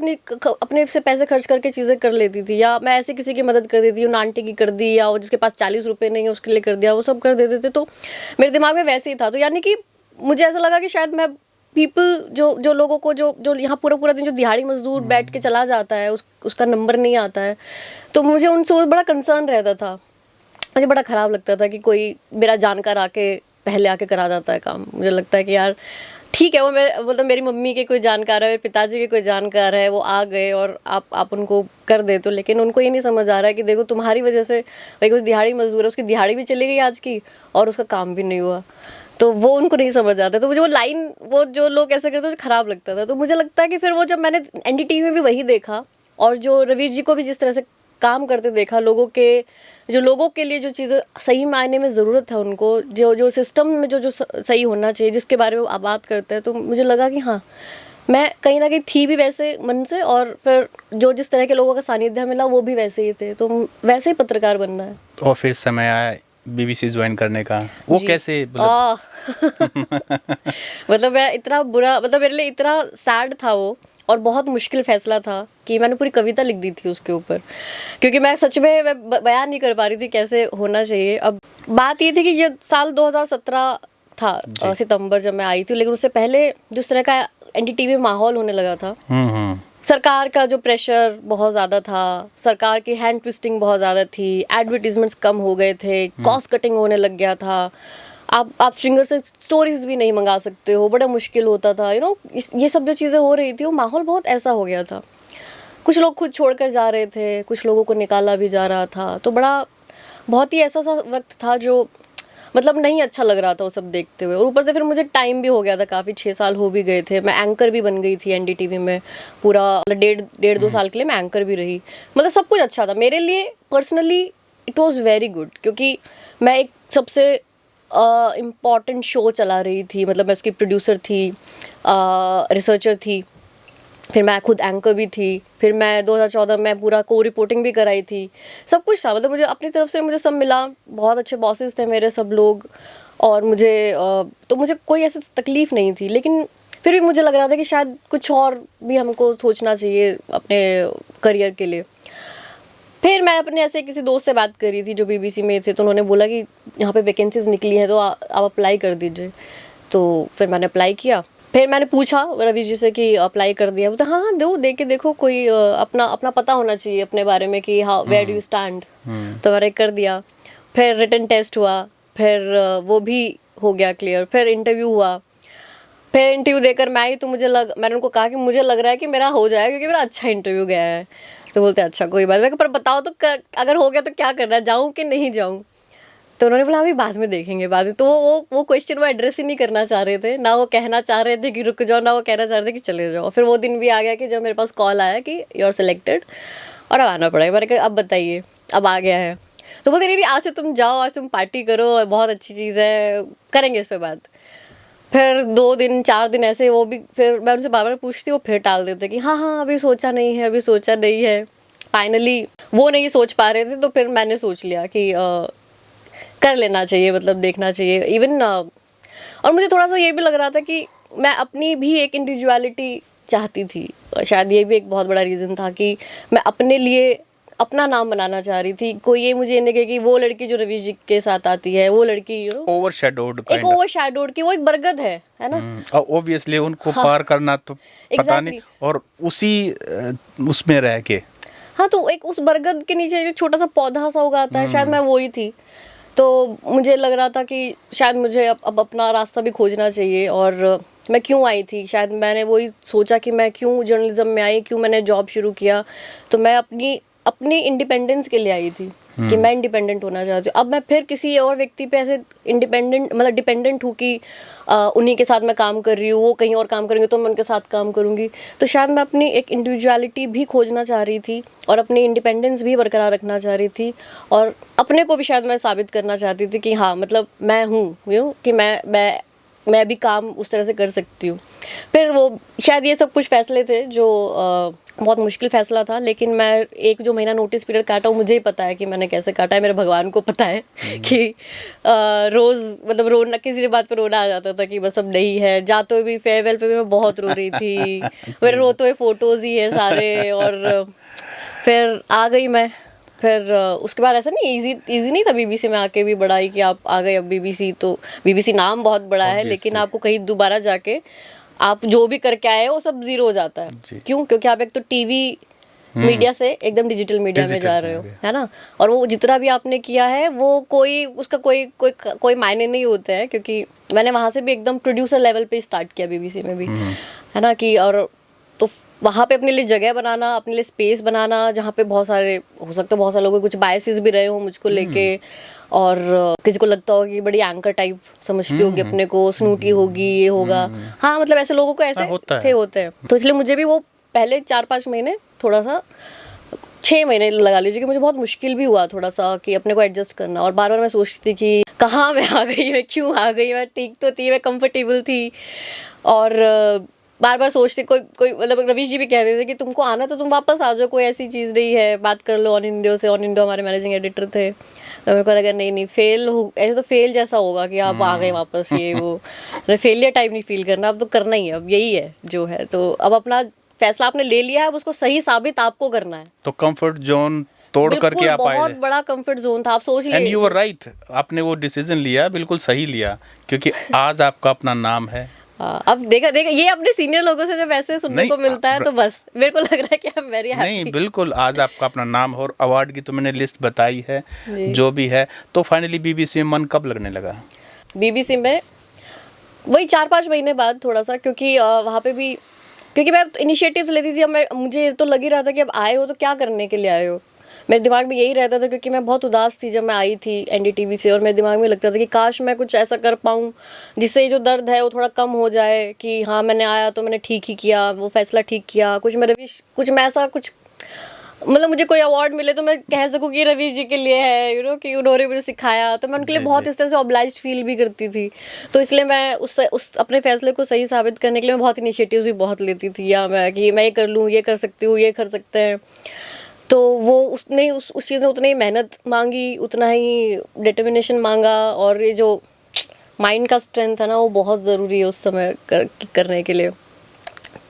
अपने से पैसे खर्च करके चीज़ें कर लेती थी, या मैं ऐसे किसी की मदद कर देती, उन आंटी की कर दी, या वो जिसके पास 40 रुपए नहीं है उसके लिए कर दिया, वो सब कर देते थे। तो मेरे दिमाग में वैसे ही था। तो यानी कि मुझे ऐसा लगा कि शायद मैं पीपल जो लोगों को जो यहाँ पूरा दिन जो दिहाड़ी मजदूर बैठ के चला जाता है, उसका नंबर नहीं आता है, तो मुझे उनसे बड़ा कंसर्न रहता था। मुझे बड़ा ख़राब लगता था कि कोई मेरा जानकार आके पहले आके करा जाता है काम। मुझे लगता है कि यार ठीक है, वो मेरी मम्मी के कोई जानकार है, मेरे पिताजी के कोई जानकार है, वो आ गए और आप उनको कर दे, तो लेकिन उनको ये नहीं समझ आ रहा है कि देखो तुम्हारी वजह से भाई कोई दिहाड़ी मजदूर है, उसकी दिहाड़ी भी चली गई आज की और उसका काम भी नहीं हुआ। तो वो उनको नहीं समझ आता। तो मुझे वो लाइन, वो जो लोग ऐसे करते हैं, ख़राब लगता था। तो मुझे लगता है कि फिर वो जब मैंने एनडीटीवी में भी वही देखा, और जो रवीश जी को भी जिस तरह से काम करते देखा, लोगों के लिए जो चीज़ें सही मायने में ज़रूरत है उनको, जो सिस्टम में जो सही होना चाहिए, जिसके बारे में आप बात करते हैं, तो मुझे लगा कि हाँ, मैं कहीं ना कहीं थी भी वैसे मन से, और फिर जो जिस तरह के लोगों का सानिध्य मिला वो भी वैसे ही थे। तो वैसे ही पत्रकार बनना है। और फिर समय आया बीबीसी ज्वाइन करने का, वो कैसे मतलब मैं इतना बुरा, मतलब मेरे लिए इतना सैड था वो, और बहुत मुश्किल फैसला था कि मैंने पूरी कविता लिख दी थी उसके ऊपर, क्योंकि मैं सच में बयान नहीं कर पा रही थी कैसे होना चाहिए। अब बात ये थी कि ये साल 2017 था, सितंबर जब मैं आई थी, लेकिन उससे पहले जिस तरह का एनडीटीवी में माहौल होने लगा था, सरकार का जो प्रेशर बहुत ज़्यादा था, सरकार की हैंड ट्विस्टिंग बहुत ज़्यादा थी, एडवर्टीजमेंट्स कम हो गए थे, कॉस्ट कटिंग होने लग गया था, आप स्ट्रिंगर से स्टोरीज भी नहीं मंगा सकते हो, बड़ा मुश्किल होता था, ये सब जो चीज़ें हो रही थी, वो माहौल बहुत ऐसा हो गया था। कुछ लोग खुद छोड़कर जा रहे थे, कुछ लोगों को निकाला भी जा रहा था। तो बहुत ही ऐसा सा वक्त था जो मतलब नहीं अच्छा लग रहा था वो सब देखते हुए। और ऊपर से फिर मुझे टाइम भी हो गया था, काफ़ी 6 साल हो भी गए थे। मैं एंकर भी बन गई थी एनडीटीवी में, पूरा 1.5-2 साल के लिए मैं एंकर भी रही। मतलब सब कुछ अच्छा था मेरे लिए personally, it was very good, क्योंकि मैं एक सबसे इम्पॉर्टेंट शो चला रही थी। मतलब मैं उसकी प्रोड्यूसर थी, रिसर्चर थी, फिर मैं खुद एंकर भी थी, फिर मैं 2014 में पूरा को रिपोर्टिंग भी कराई थी, सब कुछ था। मतलब मुझे अपनी तरफ से मुझे सब मिला, बहुत अच्छे बॉसेस थे मेरे सब लोग, और तो मुझे कोई ऐसी तकलीफ़ नहीं थी। लेकिन फिर भी मुझे लग रहा था कि शायद कुछ और भी हमको सोचना चाहिए अपने करियर के लिए। फिर मैं अपने ऐसे किसी दोस्त से बात कर रही थी जो बीबीसी में थे, तो उन्होंने बोला कि यहाँ पे वैकेंसीज निकली हैं तो आप अप्लाई कर दीजिए। तो फिर मैंने अप्लाई किया। फिर मैंने पूछा रवि जी से कि अप्लाई कर दिया? बोलते हाँ दे के देखो, कोई अपना अपना पता होना चाहिए अपने बारे में कि हाँ वेयर डू यू स्टैंड। तो मैंने कर दिया। फिर रिटन टेस्ट हुआ, फिर वो भी हो गया क्लियर। फिर इंटरव्यू हुआ। फिर इंटरव्यू देकर मैं आई तो मैंने उनको कहा कि मुझे लग रहा है कि मेरा हो जाएगा क्योंकि मेरा अच्छा इंटरव्यू गया है। तो बोलते अच्छा कोई बात नहीं, पर बताओ तो अगर हो गया तो क्या करना है, जाऊँ कि नहीं जाऊँ? तो उन्होंने बोला अभी बाद में देखेंगे, बाद में। तो वो क्वेश्चन वो एड्रेस ही नहीं करना चाह रहे थे, ना वो कहना चाह रहे थे कि रुक जाओ, ना वो कहना चाह रहे थे कि चले जाओ। फिर वो दिन भी आ गया कि जब मेरे पास कॉल आया कि यू आर सिलेक्टेड और अब आना पड़ेगा। मैंने कहा अब बताइए, अब आ गया है। तो बोलते नहीं आज तो तुम जाओ, आज तुम पार्टी करो, बहुत अच्छी चीज़ है, करेंगे इस पर बात। फिर 2 दिन 4 दिन ऐसे वो भी, फिर मैं उनसे बार बार पूछती, वो फिर टाल देते कि हाँ हाँ अभी सोचा नहीं है, अभी सोचा नहीं है। फाइनली वो नहीं सोच पा रहे थे तो फिर मैंने सोच लिया कि कर लेना चाहिए, मतलब देखना चाहिए इवन। और मुझे थोड़ा सा ये भी लग रहा था कि मैं अपनी भी एक इंडिविजुअलिटी चाहती थी। शायद ये भी एक बहुत बड़ा रीज़न था कि मैं अपने लिए अपना नाम बनाना चाह रही थी। कोई ये मुझे नहीं कहे कि वो लड़की जो रवि जी के साथ आती है, वो लड़की ओवरशैडोड, एक ओवरशैडोड की, वो एक बरगद है ना। ऑब्वियसली उनको पार करना तो पता नहीं, और उसी उसमें रह के हाँ, तो एक उस बरगद के नीचे जो छोटा सा पौधा सा उगाता है, शायद मैं वो ही थी। तो मुझे लग रहा था कि शायद मुझे अब अपना रास्ता भी खोजना चाहिए। और मैं क्यों आई थी, शायद मैंने वही सोचा कि मैं क्यों जर्नलिज्म में आई, क्यों मैंने जॉब शुरू किया। तो मैं अपनी इंडिपेंडेंस के लिए आई थी कि मैं इंडिपेंडेंट होना चाहती हूँ। अब मैं फिर किसी और व्यक्ति पे ऐसे इंडिपेंडेंट मतलब डिपेंडेंट हूँ कि उन्हीं के साथ मैं काम कर रही हूँ, वो कहीं और काम करेंगे तो मैं उनके साथ काम करूँगी। तो शायद मैं अपनी एक इंडिविजुअलिटी भी खोजना चाह रही थी और अपनी इंडिपेंडेंस भी बरकरार रखना चाह रही थी, और अपने को भी शायद मैं साबित करना चाहती थी कि हाँ मतलब मैं हूँ कि मैं भी काम उस तरह से कर सकती हूँ। फिर वो शायद ये सब कुछ फैसले थे जो बहुत मुश्किल फैसला था, लेकिन मैं एक जो महीना नोटिस पीरियड काटा वो मुझे ही पता है कि मैंने कैसे काटा है, मेरे भगवान को पता है कि रोज़ मतलब रोना, किसी बात पे रोना आ जाता था कि बस अब नहीं है। जाते हुए भी फेयरवेल पे भी मैं बहुत रो रही थी, मेरे रोते हुए फ़ोटोज़ ही है सारे। और फिर आ गई मैं। फिर उसके बाद ऐसा नहीं इजी नहीं था बीबीसी में आके भी बड़ा ही कि आप आ गए अब बीबीसी। तो बीबीसी नाम बहुत बड़ा है, लेकिन आपको कहीं दोबारा जाके आप जो भी करके आए वो सब जीरो हो जाता है। क्यों? क्योंकि आप एक तो टीवी मीडिया से एकदम डिजिटल मीडिया में जा रहे हो, है ना। और वो जितना भी आपने किया है वो उसका कोई मायने नहीं होता है, क्योंकि मैंने वहाँ से भी एकदम प्रोड्यूसर लेवल पे स्टार्ट किया बीबीसी में भी, है ना। कि और तो वहाँ पे अपने लिए जगह बनाना, अपने लिए स्पेस बनाना, जहाँ पे बहुत सारे हो सकता है बहुत सारे लोगों के कुछ बायसेस भी रहे हों मुझको लेके, और किसी को लगता होगा कि बड़ी एंकर टाइप समझती होगी अपने को, स्नूटी होगी, ये होगा। हाँ मतलब ऐसे लोगों को ऐसे होते हैं। तो इसलिए मुझे भी वो पहले 4-5 महीने, थोड़ा सा 6 महीने लगा लीजिए कि मुझे बहुत मुश्किल भी हुआ थोड़ा सा कि अपने को एडजस्ट करना। और बार बार मैं सोचती थी कि कहाँ मैं आ गई, मैं क्यों आ गई, मैं ठीक तो थी, मैं कंफर्टेबल थी। और बार बार सोचते कोई मतलब रवीश जी भी कहते थे कि तुमको आना तो तुम वापस आ जाओ, कोई ऐसी चीज़ नहीं है, बात कर लो ऑन इंडियो से। ऑन इंडियो हमारे मैनेजिंग एडिटर थे, तो मेरे को लगा नहीं फेल हो, ऐसे तो फेल जैसा होगा कि आप आ गए वापस, ये वो फेलियर टाइप नहीं फील करना, अब तो करना ही है, अब यही है जो है। तो अब अपना फैसला आपने ले लिया है, अब उसको सही साबित आपको करना है। तो कंफर्ट जोन तोड़ करके आप आए। बहुत बड़ा कंफर्ट जोन था, आप सोच लीजिए। एंड यू वर राइट, आपने वो डिसीजन लिया, बिल्कुल सही लिया, क्योंकि आज आपका अपना नाम है। अब देखा ये अपने सीनियर लोगों से जब ऐसे सुनने को मिलता है तो बस मेरे को लग रहा है कि आई एम वेरी हैप्पी। नहीं बिल्कुल, आज आपका अपना नाम है और अवार्ड की तो मैंने लिस्ट बताई है जो भी है। तो फाइनली बीबीसी में मन कब लगने लगा? बीबीसी में वही 4-5 महीने बाद थोड़ा सा, क्योंकि वहाँ पे भी क्योंकि मैं इनिशिएटिव्स लेती थी। अब मुझे तो लग ही रहा था कि अब आए हो तो क्या करने के लिए आए हो। मेरे दिमाग में यही रहता था, क्योंकि मैं बहुत उदास थी जब मैं आई थी एनडीटीवी से, और मेरे दिमाग में लगता था कि काश मैं कुछ ऐसा कर पाऊँ जिससे जो दर्द है वो थोड़ा कम हो जाए, कि हाँ मैंने आया तो मैंने ठीक ही किया, वो फैसला ठीक किया। कुछ मैं ऐसा कुछ मतलब मुझे कोई अवार्ड मिले तो मैं कह सकूँ कि रवीश जी के लिए है, कि उन्होंने मुझे सिखाया, तो मैं उनके लिए बहुत इस तरह से ऑब्लाइज्ड फील भी करती थी। तो इसलिए मैं उस अपने फैसले को सही साबित करने के लिए मैं बहुत इनिशिएटिव्स भी बहुत लेती थी, या मैं कि मैं ये कर लूँ, ये कर सकती हूँ, ये कर सकते हैं। तो वो उसने उस चीज़ ने उतनी ही मेहनत मांगी, उतना ही डिटर्मिनेशन मांगा, और ये जो माइंड का स्ट्रेंथ है ना वो बहुत ज़रूरी है उस समय करने के लिए।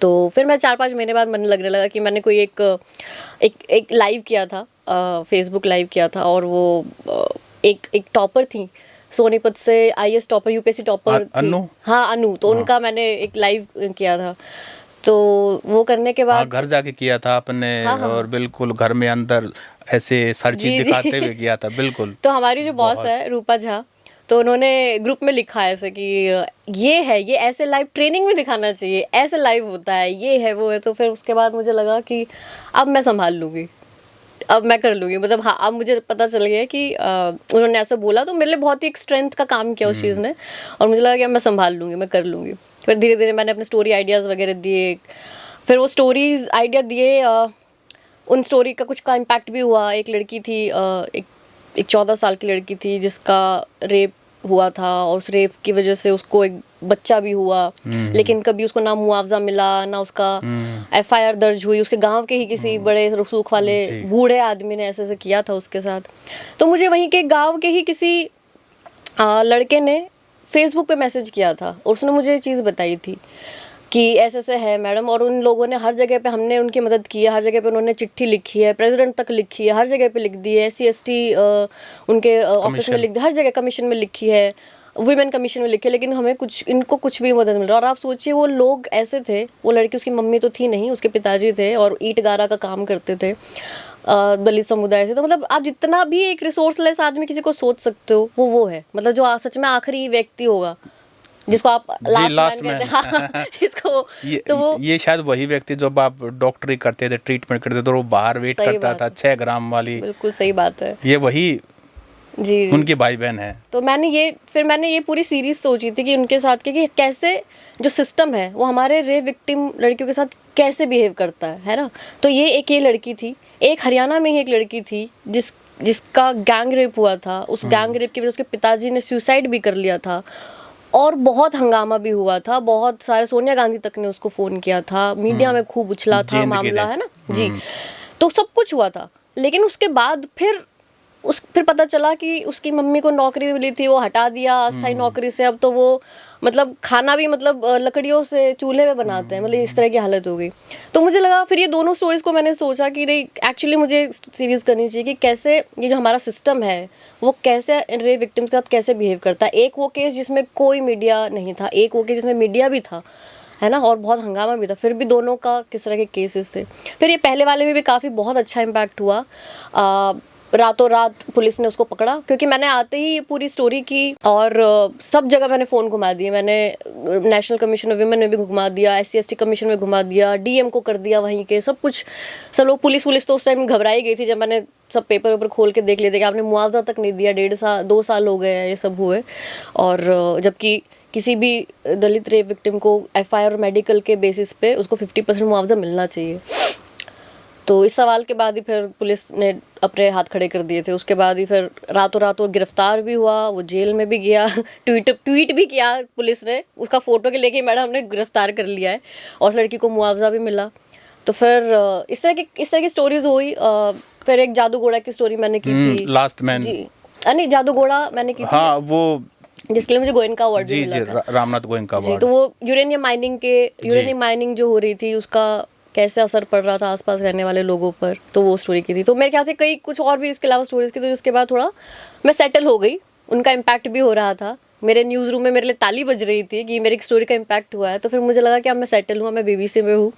तो फिर मैं 4-5 महीने बाद मन लगने लगा कि मैंने कोई एक लाइव किया था फेसबुक लाइव किया था, और वो एक टॉपर थी सोनीपत से, आईएएस टॉपर, यूपीएससी टॉपर थी। अनु? हाँ अनु, तो उनका मैंने एक लाइव किया था। तो वो करने के बाद घर जाके किया था आपने? हाँ, हाँ, और बिल्कुल घर में अंदर ऐसे हर चीज जी, दिखाते जी। हुए किया था, बिल्कुल। तो हमारी जो बॉस बहुत। है रूपा झा, तो उन्होंने ग्रुप में लिखा है ऐसे कि ये है, ये ऐसे लाइव ट्रेनिंग में दिखाना चाहिए, ऐसे लाइव होता है, ये है वो है। तो फिर उसके बाद मुझे लगा कि अब मैं संभाल लूँगी, अब मैं कर लूँगी, मतलब हाँ अब मुझे पता चल गया कि उन्होंने ऐसा बोला, तो मेरे लिए बहुत ही एक स्ट्रेंथ का काम किया उस चीज़ ने, और मुझे लगा कि अब मैं संभाल लूँगी, मैं कर लूँगी। फिर धीरे धीरे मैंने अपने स्टोरी आइडियाज़ वगैरह दिए, फिर वो स्टोरीज आइडिया दिए, उन स्टोरी का कुछ का इम्पैक्ट भी हुआ। एक लड़की थी, एक 14 साल की लड़की थी जिसका रेप हुआ था, और उस रेप की वजह से उसको एक बच्चा भी हुआ, लेकिन कभी उसको ना मुआवजा मिला, ना उसका एफआईआर दर्ज हुई। उसके गांव के ही किसी बड़े रसूख वाले जी। बूढ़े आदमी ने ऐसे ऐसे किया था उसके साथ। तो मुझे वहीं के गांव के ही किसी लड़के ने फेसबुक पे मैसेज किया था, और उसने मुझे ये चीज़ बताई थी कि ऐसे ऐसे है मैडम, और उन लोगों ने हर जगह पे, हमने उनकी मदद की है, हर जगह पे उन्होंने चिट्ठी लिखी है, प्रेसिडेंट तक लिखी है, हर जगह पे लिख दी है, SC ST उनके ऑफिस में लिख दी, हर जगह कमीशन में लिखी है, वुमेन कमीशन में लिखी है, लेकिन हमें कुछ, इनको कुछ भी मदद मिल रहा। और आप सोचिए वो लोग ऐसे थे, वो लड़की, उसकी मम्मी तो थी नहीं, उसके पिताजी थे और ईंट गारा का काम करते थे, दलित समुदाय से। तो मतलब आप जितना भी एक रिसोर्सलेस आदमी किसी को सोच सकते हो, वो है, मतलब जो सच में आखिरी व्यक्ति होगा जिसको आप लास्ट मैन कहते हैं। हाँ, जिसको तो वो ये शायद वही व्यक्ति जो आप डॉक्टरी करते थे, ट्रीटमेंट करते थे, तो वो बाहर वेट सही करता बात था है। 6 ग्राम वाली, बिल्कुल सही बात है ये वही जी। उनकी भाई बहन है। तो मैंने ये पूरी सीरीज सोची थी कि उनके साथ कि कैसे जो सिस्टम है वो हमारे रेप विक्टिम लड़कियों के साथ कैसे बिहेव करता है ना। तो ये लड़की थी, एक हरियाणा में ही एक लड़की थी जिसका गैंग रेप हुआ था। उस गैंग रेप की वजह से उसके पिताजी ने सुसाइड भी कर लिया था, और बहुत हंगामा भी हुआ था, बहुत सारे, सोनिया गांधी तक ने उसको फ़ोन किया था, मीडिया में खूब उछला था मामला, है ना जी। तो सब कुछ हुआ था, लेकिन उसके बाद फिर पता चला कि उसकी मम्मी को नौकरी मिली थी, वो हटा दिया अस्थायी नौकरी से। अब तो वो मतलब खाना भी मतलब लकड़ियों से चूल्हे पे बनाते हैं, मतलब इस तरह की हालत हो गई। तो मुझे लगा, फिर ये दोनों स्टोरीज को मैंने सोचा कि नहीं, एक्चुअली मुझे सीरीज़ करनी चाहिए कि कैसे ये जो हमारा सिस्टम है वो कैसे रेप विक्टिम्स के साथ कैसे बिहेव करता है। एक वो केस जिसमें कोई मीडिया नहीं था, एक वो केस जिसमें मीडिया भी था, है ना, और बहुत हंगामा भी था, फिर भी दोनों का किस तरह के केसेस थे। फिर ये पहले वाले में भी काफ़ी बहुत अच्छा इम्पैक्ट हुआ। रातों रात पुलिस ने उसको पकड़ा, क्योंकि मैंने आते ही ये पूरी स्टोरी की, और सब जगह मैंने फ़ोन घुमा दिए। मैंने नेशनल कमीशन ऑफ वुमेन में भी घुमा दिया, SC ST कमीशन में घुमा दिया, DM को कर दिया वहीं के, सब कुछ, सब लोग, पुलिस तो उस टाइम घबराई गई थी जब मैंने सब पेपर खोल के देख लिए थे कि आपने मुआवजा तक नहीं दिया, 2 साल हो गए हैं ये सब हुए। और जबकि किसी भी दलित रेप विक्टिम को FIR और मेडिकल के बेसिस पे उसको 50% मुआवजा मिलना चाहिए। तो इस सवाल के बाद ही फिर पुलिस ने अपने हाथ खड़े कर दिए थे। उसके बाद ही फिर रातों रात वो गिरफ्तार भी हुआ, वो जेल में भी गया, ट्वीट भी किया पुलिस ने, उसका फ़ोटो के लेके मैडम हमने गिरफ्तार कर लिया है, और उस लड़की को मुआवजा भी मिला। तो फिर इस तरह की स्टोरीज हुई। फिर एक जादू घोड़ा की स्टोरी मैंने की थी, लास्ट मैन जी, नहीं जादू घोड़ा मैंने की थी, हाँ, वो जिसके लिए मुझे गोयनका अवार्ड भी जी मिला था। रामनाथ गोयनका जी। अवार्ड। तो वो यूरेनियम माइनिंग जो हो रही थी उसका कैसे असर पड़ रहा था आसपास रहने वाले लोगों पर, तो वो स्टोरी की थी। तो मेरे ख्याल से कई कुछ और भी इसके अलावा स्टोरीज की, तो उसके बाद थोड़ा मैं सेटल हो गई, उनका इम्पैक्ट भी हो रहा था। मेरे न्यूज़ रूम में मेरे लिए ताली बज रही थी कि मेरी स्टोरी का इम्पैक्ट हुआ है। तो फिर मुझे लगा कि अब मैं सेटल हूँ, मैं BBC में हूँ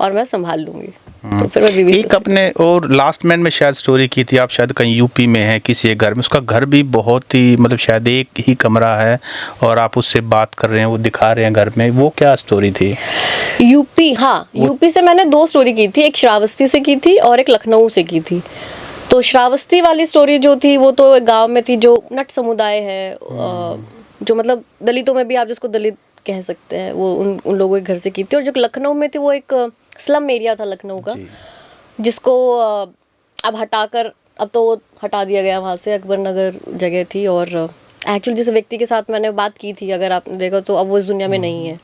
और मैं संभाल लूँगी। तो फिर मैं BBC एक अपने और लास्ट मैन में शायद स्टोरी की थी आप, शायद कहीं UP में है किसी एक घर में, उसका घर भी बहुत ही मतलब शायद एक ही कमरा है और आप उससे बात कर रहे हैं, वो दिखा रहे हैं घर में, वो क्या स्टोरी थी? UP, हाँ, UP से मैंने 2 स्टोरी की थी, एक श्रावस्ती से की थी और एक लखनऊ से की थी। तो श्रावस्ती वाली स्टोरी जो थी वो तो एक गाँव में थी, जो नट समुदाय है, जो मतलब दलितों में भी आप जिसको दलित कह सकते हैं, वो उन लोगों के घर से की थी। और जो लखनऊ में थी वो एक स्लम एरिया था लखनऊ का, जिसको अब हटाकर, अब तो वो हटा दिया गया वहाँ से, अकबर नगर जगह थी। और एक्चुअली जिस व्यक्ति के साथ मैंने बात की थी, अगर आपने देखा तो अब वो इस दुनिया में नहीं है।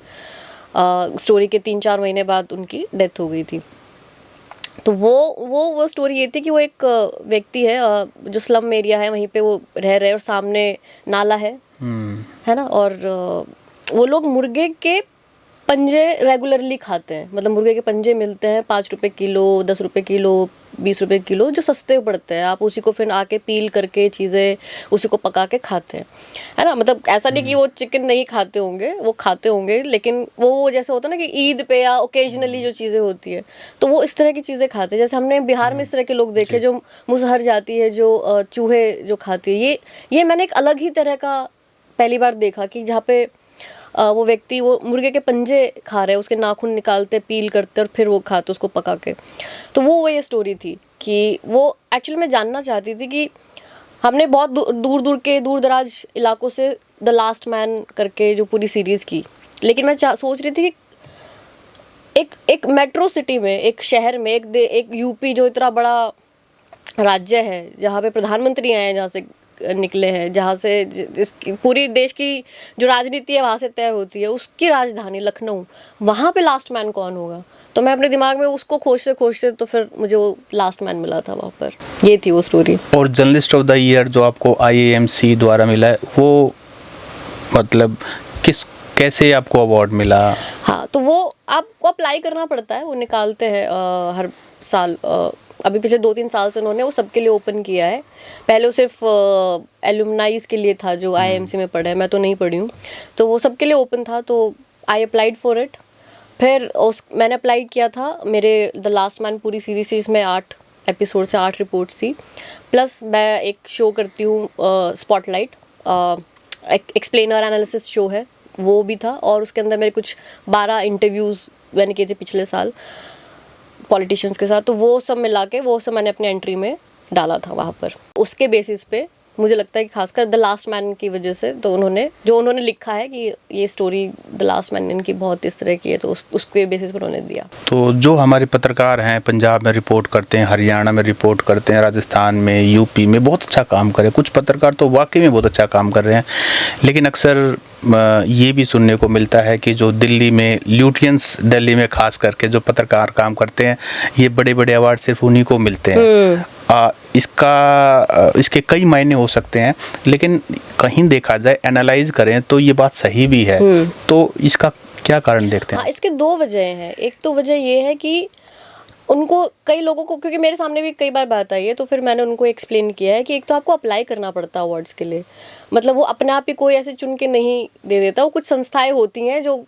स्टोरी के 3-4 महीने बाद उनकी डेथ हो गई थी। तो वो स्टोरी ये थी कि वो एक व्यक्ति है जो स्लम एरिया है वहीं पे वो रह रहे, और सामने नाला है ना, और वो लोग मुर्गे के पंजे रेगुलरली खाते हैं, मतलब मुर्गे के पंजे मिलते हैं 5 रुपए किलो, 10 रुपए किलो, 20 रुपए किलो, जो सस्ते पड़ते हैं। आप उसी को फिर आके पील करके चीज़ें उसी को पका के खाते हैं, है ना। मतलब ऐसा नहीं कि वो चिकन नहीं खाते होंगे, वो खाते होंगे, लेकिन वो जैसे होता है ना कि ईद पे या ओकेजनली जो चीज़ें होती है तो वो इस तरह की चीज़ें खाते हैं। जैसे हमने बिहार में इस तरह के लोग देखे जो मुसहर जाती है, जो चूहे जो खाती है। ये मैंने एक अलग ही तरह का पहली बार देखा कि जहाँ पे वो व्यक्ति वो मुर्गे के पंजे खा रहे हैं, उसके नाखून निकालते, पील करते और फिर वो खाते उसको पका के। तो वो ये स्टोरी थी कि वो एक्चुअली मैं जानना चाहती थी कि हमने बहुत दूर दराज इलाकों से द लास्ट मैन करके जो पूरी सीरीज़ की, लेकिन मैं सोच रही थी कि एक मेट्रो सिटी में, एक शहर में, एक यूपी जो इतना बड़ा राज्य है, जहाँ पे प्रधानमंत्री आए हैं, जहाँ से निकले हैं, जहाँ से जिसकी पूरी देश की जो राजनीति है वहाँ से तय होती है, उसकी राजधानी लखनऊ, वहाँ पे लास्ट मैन कौन होगा। तो मैं अपने दिमाग में उसको खोजते खोजते तो फिर मुझे वो लास्ट मैन मिला था वहाँ पर। ये थी वो स्टोरी। और जर्नलिस्ट ऑफ द ईयर जो आपको IAMC द्वारा मिला है, वो मतलब कैसे आपको अवार्ड मिला? हाँ, तो वो आपको अप्लाई करना पड़ता है, वो निकालते हैं हर साल। अभी पिछले 2-3 साल से उन्होंने वो सबके लिए ओपन किया है। पहले वो सिर्फ एलुमनाइज के लिए था जो IIMC में पढ़े हैं, मैं तो नहीं पढ़ी हूँ, तो वो सबके लिए ओपन था, तो आई अप्लाइड फॉर इट। फिर मैंने अप्लाई किया था। मेरे द लास्ट मैन पूरी सीरीज में 8 एपिसोड से 8 रिपोर्ट्स थी, प्लस मैं एक शो करती हूँ स्पॉटलाइट, एक्सप्लेनर एनालिसिस शो है, वो भी था। और उसके अंदर मेरे कुछ 12 इंटरव्यूज़ मैंने किए थे पिछले साल पॉलिटिशियंस के साथ, तो वो सब मिला के वो सब मैंने अपने एंट्री में डाला था वहाँ पर। उसके बेसिस पे मुझे लगता है कि खासकर द लास्ट मैन की वजह से, तो उन्होंने लिखा है कि ये स्टोरी द लास्ट मैन इनकी बहुत इस तरह की है, तो उसके बेसिस पर उन्होंने दिया। तो जो हमारे पत्रकार हैं, पंजाब में रिपोर्ट करते हैं, हरियाणा में रिपोर्ट करते हैं, राजस्थान में, यूपी में बहुत अच्छा काम कर रहे हैं। कुछ पत्रकार तो वाकई में बहुत अच्छा काम कर रहे हैं, लेकिन अक्सर ये भी सुनने को मिलता है कि जो दिल्ली में ल्यूटियंस, दिल्ली में खास करके जो पत्रकार काम करते हैं, ये बड़े बड़े अवार्ड सिर्फ उन्हीं को मिलते हैं। इसके कई मायने हो सकते हैं, लेकिन कहीं देखा जाए, एनालाइज करें तो ये बात सही भी है। तो इसका क्या कारण देखते हैं? हाँ, इसके 2 वजह हैं। एक तो वजह ये है कि उनको, कई लोगों को, क्योंकि मेरे सामने भी कई बार बात आई है, तो फिर मैंने उनको एक्सप्लेन किया है कि एक तो आपको अप्लाई करना पड़ता है अवार्ड्स के लिए। मतलब वो अपने आप ही कोई ऐसे चुन के नहीं दे देता, वो कुछ संस्थाएं होती हैं जो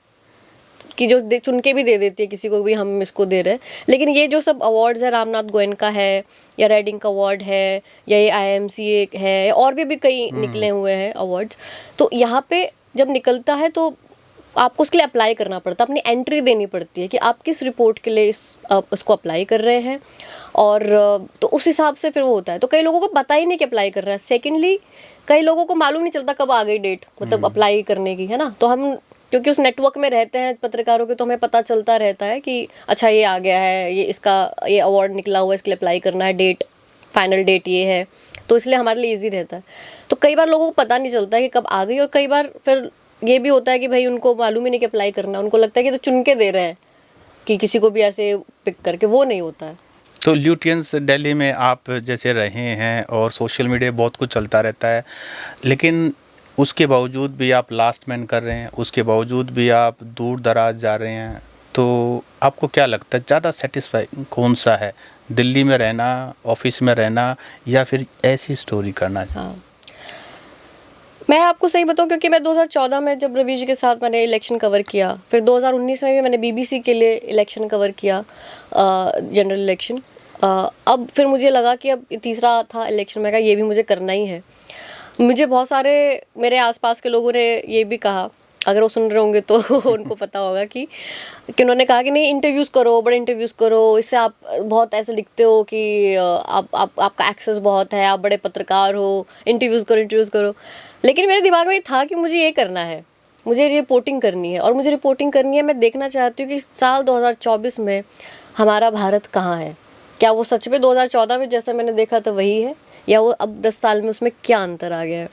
चुन के भी दे देती है किसी को भी, हम इसको दे रहे हैं। लेकिन ये जो सब अवार्ड्स है, रामनाथ गोयनका है या रेडिंग का अवार्ड है या ये IIMC है, और भी कई निकले हुए हैं अवार्ड्स, तो यहाँ पे जब निकलता है तो आपको उसके लिए अप्लाई करना पड़ता है, अपनी एंट्री देनी पड़ती है कि आप किस रिपोर्ट के लिए इसको अप्लाई कर रहे हैं, और तो उस हिसाब से फिर वो होता है। तो कई लोगों को पता ही नहीं कि अप्लाई कर रहा है। सेकेंडली, कई लोगों को मालूम नहीं चलता कब आ गई डेट, मतलब अप्लाई करने की, है ना। तो हम क्योंकि उस नेटवर्क में रहते हैं पत्रकारों के, तो हमें पता चलता रहता है कि अच्छा ये आ गया है, ये अवार्ड निकला हुआ है, इसके लिए अप्लाई करना है, डेट, फाइनल डेट ये है, तो इसलिए हमारे लिए ईजी रहता है। तो कई बार लोगों को पता नहीं चलता है कि कब आ गई, और कई बार फिर ये भी होता है कि भाई उनको मालूम ही नहीं कि अप्लाई करना, उनको लगता है कि तो चुन के दे रहे हैं कि किसी को भी ऐसे पिक करके, वो नहीं होता है। तो ल्यूटियंस दिल्ली में आप जैसे रहे हैं, और सोशल मीडिया बहुत कुछ चलता रहता है, लेकिन उसके बावजूद भी आप लास्ट मैन कर रहे हैं, उसके बावजूद भी आप दूर दराज जा रहे हैं, तो आपको क्या लगता है ज़्यादा सेटिस्फाई कौन सा है, दिल्ली में रहना, ऑफिस में रहना, या फिर ऐसी स्टोरी करना? हाँ, मैं आपको सही बताऊं, क्योंकि मैं 2014 में जब रवि जी के साथ मैंने इलेक्शन कवर किया, फिर 2019 में भी मैंने BBC के लिए इलेक्शन कवर किया, जनरल इलेक्शन। अब फिर मुझे लगा कि अब तीसरा था इलेक्शन, मैं कहा ये भी मुझे करना ही है। मुझे बहुत सारे मेरे आसपास के लोगों ने ये भी कहा, अगर वो सुन रहे होंगे तो उनको पता होगा कि उन्होंने कहा कि नहीं, इंटरव्यूज़ करो, बड़े इंटरव्यूज़ करो, इससे आप बहुत ऐसे लिखते हो कि आपका एक्सेस बहुत है, आप बड़े पत्रकार हो, इंटरव्यूज़ करो। लेकिन मेरे दिमाग में था कि मुझे ये करना है, मुझे रिपोर्टिंग करनी है, और मुझे रिपोर्टिंग करनी है। मैं देखना चाहती हूँ कि साल 2024 में हमारा भारत कहाँ है, क्या वो सच में 2014 में जैसा मैंने देखा था वही है, या वो अब 10 साल में उसमें क्या अंतर आ गया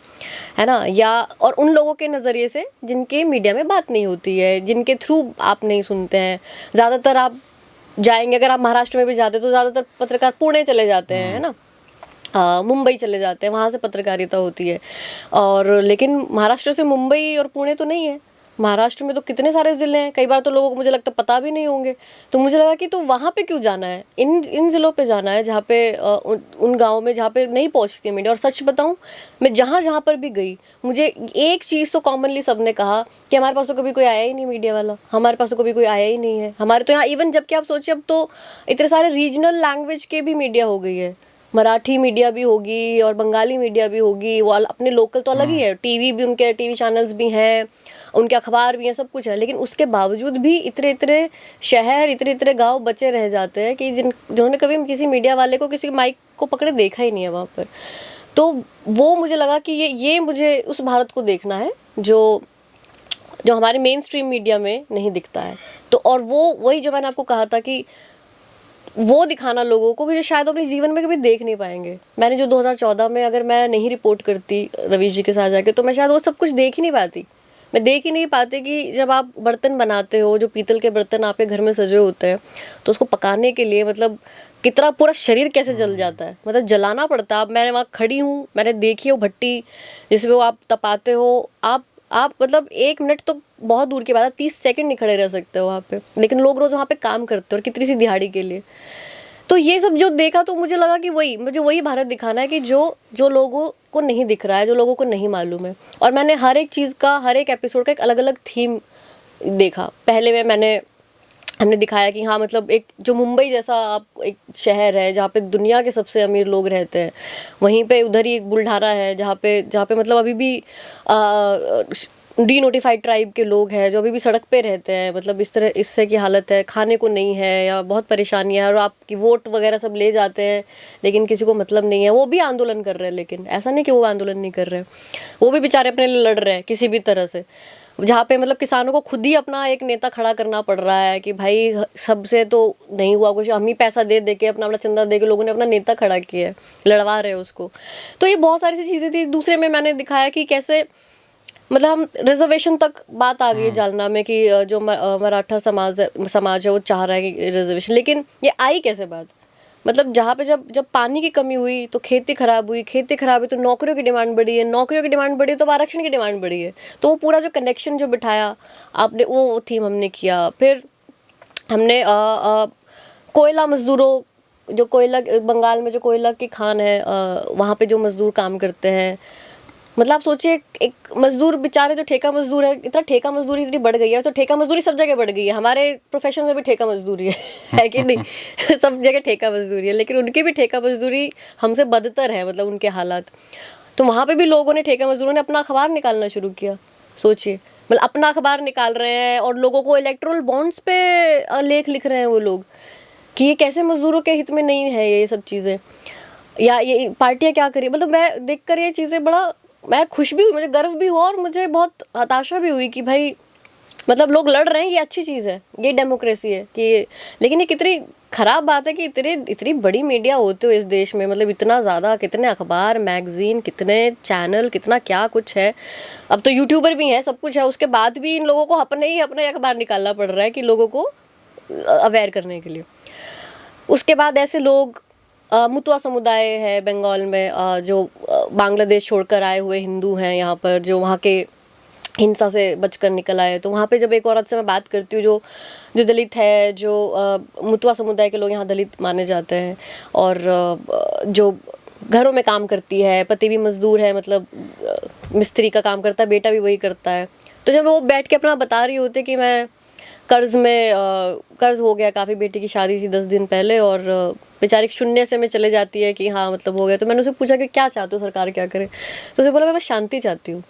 है ना। या और उन लोगों के नज़रिए से जिनके मीडिया में बात नहीं होती है, जिनके थ्रू आप नहीं सुनते हैं। ज़्यादातर आप जाएंगे, अगर आप महाराष्ट्र में भी जाते तो ज़्यादातर पत्रकार पुणे चले जाते हैं, है ना, मुंबई चले जाते हैं, वहाँ से पत्रकारिता होती है। और लेकिन महाराष्ट्र से मुंबई और पुणे तो नहीं है, महाराष्ट्र में तो कितने सारे ज़िले हैं, कई बार तो लोगों को मुझे लगता पता भी नहीं होंगे। तो मुझे लगा कि तो वहाँ पे क्यों जाना है, इन ज़िलों पे जाना है जहाँ पे उन गाँव में जहाँ पे नहीं पहुँचती है मीडिया। और सच बताऊँ, मैं जहाँ जहाँ पर भी गई, मुझे एक चीज़ तो कॉमनली सबने कहा कि हमारे पास तो कभी कोई आया ही नहीं मीडिया वाला, हमारे पास तो कभी कोई आया ही नहीं है। हमारे तो यहाँ इवन, जबकि आप सोचिए अब तो इतने सारे रीजनल लैंग्वेज के भी मीडिया हो गई है, मराठी मीडिया भी होगी और बंगाली मीडिया भी होगी, वो अपने लोकल तो अलग ही है, टीवी भी, उनके टीवी चैनल्स भी हैं, उनके अखबार भी हैं, सब कुछ है। लेकिन उसके बावजूद भी इतने इतने शहर, इतने इतने गांव बचे रह जाते हैं कि जिन्होंने कभी किसी मीडिया वाले को, किसी माइक को पकड़े देखा ही नहीं है वहाँ पर। तो वो मुझे लगा कि ये मुझे उस भारत को देखना है जो हमारे मेन स्ट्रीम मीडिया में नहीं दिखता है। तो और वो वही जो मैंने आपको कहा था कि वो दिखाना लोगों को कि जो शायद अपने जीवन में कभी देख नहीं पाएंगे। मैंने जो 2014 में, अगर मैं नहीं रिपोर्ट करती रवीश जी के साथ जाके, तो मैं शायद वो सब कुछ देख ही नहीं पाती। मैं देख ही नहीं पाती कि जब आप बर्तन बनाते हो, जो पीतल के बर्तन आपके घर में सजे होते हैं, तो उसको पकाने के लिए मतलब कितना पूरा शरीर कैसे जल जाता है, मतलब जलाना पड़ता है। अब मैंने वहाँ खड़ी हूँ, मैंने देखी है वो भट्टी जिसमें वो आप तपाते हो, आप मतलब 1 मिनट तो बहुत दूर की बात है, 30 सेकंड नहीं खड़े रह सकते हो वहाँ पे, लेकिन लोग रोज़ वहाँ पे काम करते हैं और कितनी सी दिहाड़ी के लिए। तो ये सब जो देखा तो मुझे लगा कि मुझे वही भारत दिखाना है कि जो लोगों को नहीं दिख रहा है, जो लोगों को नहीं मालूम है। और मैंने हर एक चीज़ का, हर एक एपिसोड का एक अलग अलग थीम देखा। पहले में हमने दिखाया कि हाँ, मतलब एक जो मुंबई जैसा आप एक शहर है जहाँ पे दुनिया के सबसे अमीर लोग रहते हैं, वहीं पे उधर ही एक बुल्ढाना है जहाँ पे मतलब अभी भी डी नोटिफाइड ट्राइब के लोग हैं जो अभी भी सड़क पे रहते हैं। मतलब इससे की हालत है, खाने को नहीं है या बहुत परेशानियाँ है, और आपकी वोट वगैरह सब ले जाते हैं लेकिन किसी को मतलब नहीं है। वो भी आंदोलन कर रहे हैं, लेकिन ऐसा नहीं कि वो आंदोलन नहीं कर रहे हैं, वो भी बेचारे अपने लिए लड़ रहे हैं किसी भी तरह से। जहाँ पे मतलब किसानों को खुद ही अपना एक नेता खड़ा करना पड़ रहा है कि भाई सबसे तो नहीं हुआ कुछ, हम ही पैसा दे के अपना चंदा दे के लोगों ने अपना नेता खड़ा किया है, लड़वा रहे हैं उसको। तो ये बहुत सारी सी चीज़ें थी। दूसरे में मैंने दिखाया कि कैसे मतलब हम रिजर्वेशन तक बात आ गई है जालना में कि जो मराठा समाज है वो चाह रहा है कि रिजर्वेशन, लेकिन ये आई कैसे बात। मतलब जहाँ पे जब पानी की कमी हुई तो खेती खराब हुई तो नौकरियों की डिमांड बढ़ी है, नौकरियों की डिमांड बढ़ी तो आरक्षण की डिमांड बढ़ी है। तो वो पूरा जो कनेक्शन जो बिठाया आपने, वो थीम हमने किया। फिर हमने कोयला मजदूरों, जो कोयला बंगाल में जो कोयला की खान है, वहाँ पे जो मजदूर काम करते हैं, मतलब आप सोचिए एक मजदूर बेचारे जो ठेका मजदूर है, इतना ठेका मजदूरी इतनी बढ़ गई है। तो ठेका मजदूरी सब जगह बढ़ गई है, हमारे प्रोफेशन में भी ठेका मजदूरी है कि नहीं सब जगह ठेका मजदूरी है, लेकिन उनकी भी ठेका मजदूरी हमसे बदतर है, मतलब उनके हालात। तो वहाँ पे भी लोगों ने, ठेका मजदूरों ने अपना अखबार निकालना शुरू किया। सोचिए, मतलब अपना अखबार निकाल रहे हैं और लोगों को इलेक्टोरल बॉन्ड्स पे लेख लिख रहे हैं वो लोग कि ये कैसे मजदूरों के हित में नहीं है ये सब चीज़ें, या ये पार्टियाँ क्या करी। मतलब मैं देख कर ये चीज़ें बड़ा, मैं खुश भी हुई, मुझे गर्व भी हुआ और मुझे बहुत हताशा भी हुई कि भाई मतलब लोग लड़ रहे हैं, ये अच्छी चीज़ है, ये डेमोक्रेसी है कि। लेकिन ये कितनी ख़राब बात है कि इतनी बड़ी मीडिया होते हो इस देश में, मतलब इतना ज़्यादा, कितने अखबार, मैगज़ीन, कितने चैनल, कितना क्या कुछ है। अब तो यूट्यूबर भी हैं, सब कुछ है, उसके बाद भी इन लोगों को अपने अखबार निकालना पड़ रहा है कि लोगों को अवेयर करने के लिए। उसके बाद ऐसे लोग, मुतवा समुदाय है बंगाल में, जो बांग्लादेश छोड़कर आए हुए हिंदू हैं यहाँ पर, जो वहाँ के हिंसा से बचकर निकल आए। तो वहाँ पे जब एक औरत से मैं बात करती हूँ जो दलित है, जो मुतवा समुदाय के लोग यहाँ दलित माने जाते हैं, और जो घरों में काम करती है, पति भी मजदूर है, मतलब मिस्त्री का काम करता है, बेटा भी वही करता है। तो जब वो बैठ के अपना बता रही होती कि मैं कर्ज़ हो गया काफ़ी, बेटी की शादी थी 10 दिन पहले, और बेचारी शून्य से में चले जाती है कि हाँ मतलब हो गया। तो मैंने उसे पूछा कि क्या चाहते हो सरकार क्या करे, तो उसे बोला मैं बस शांति चाहती हूँ,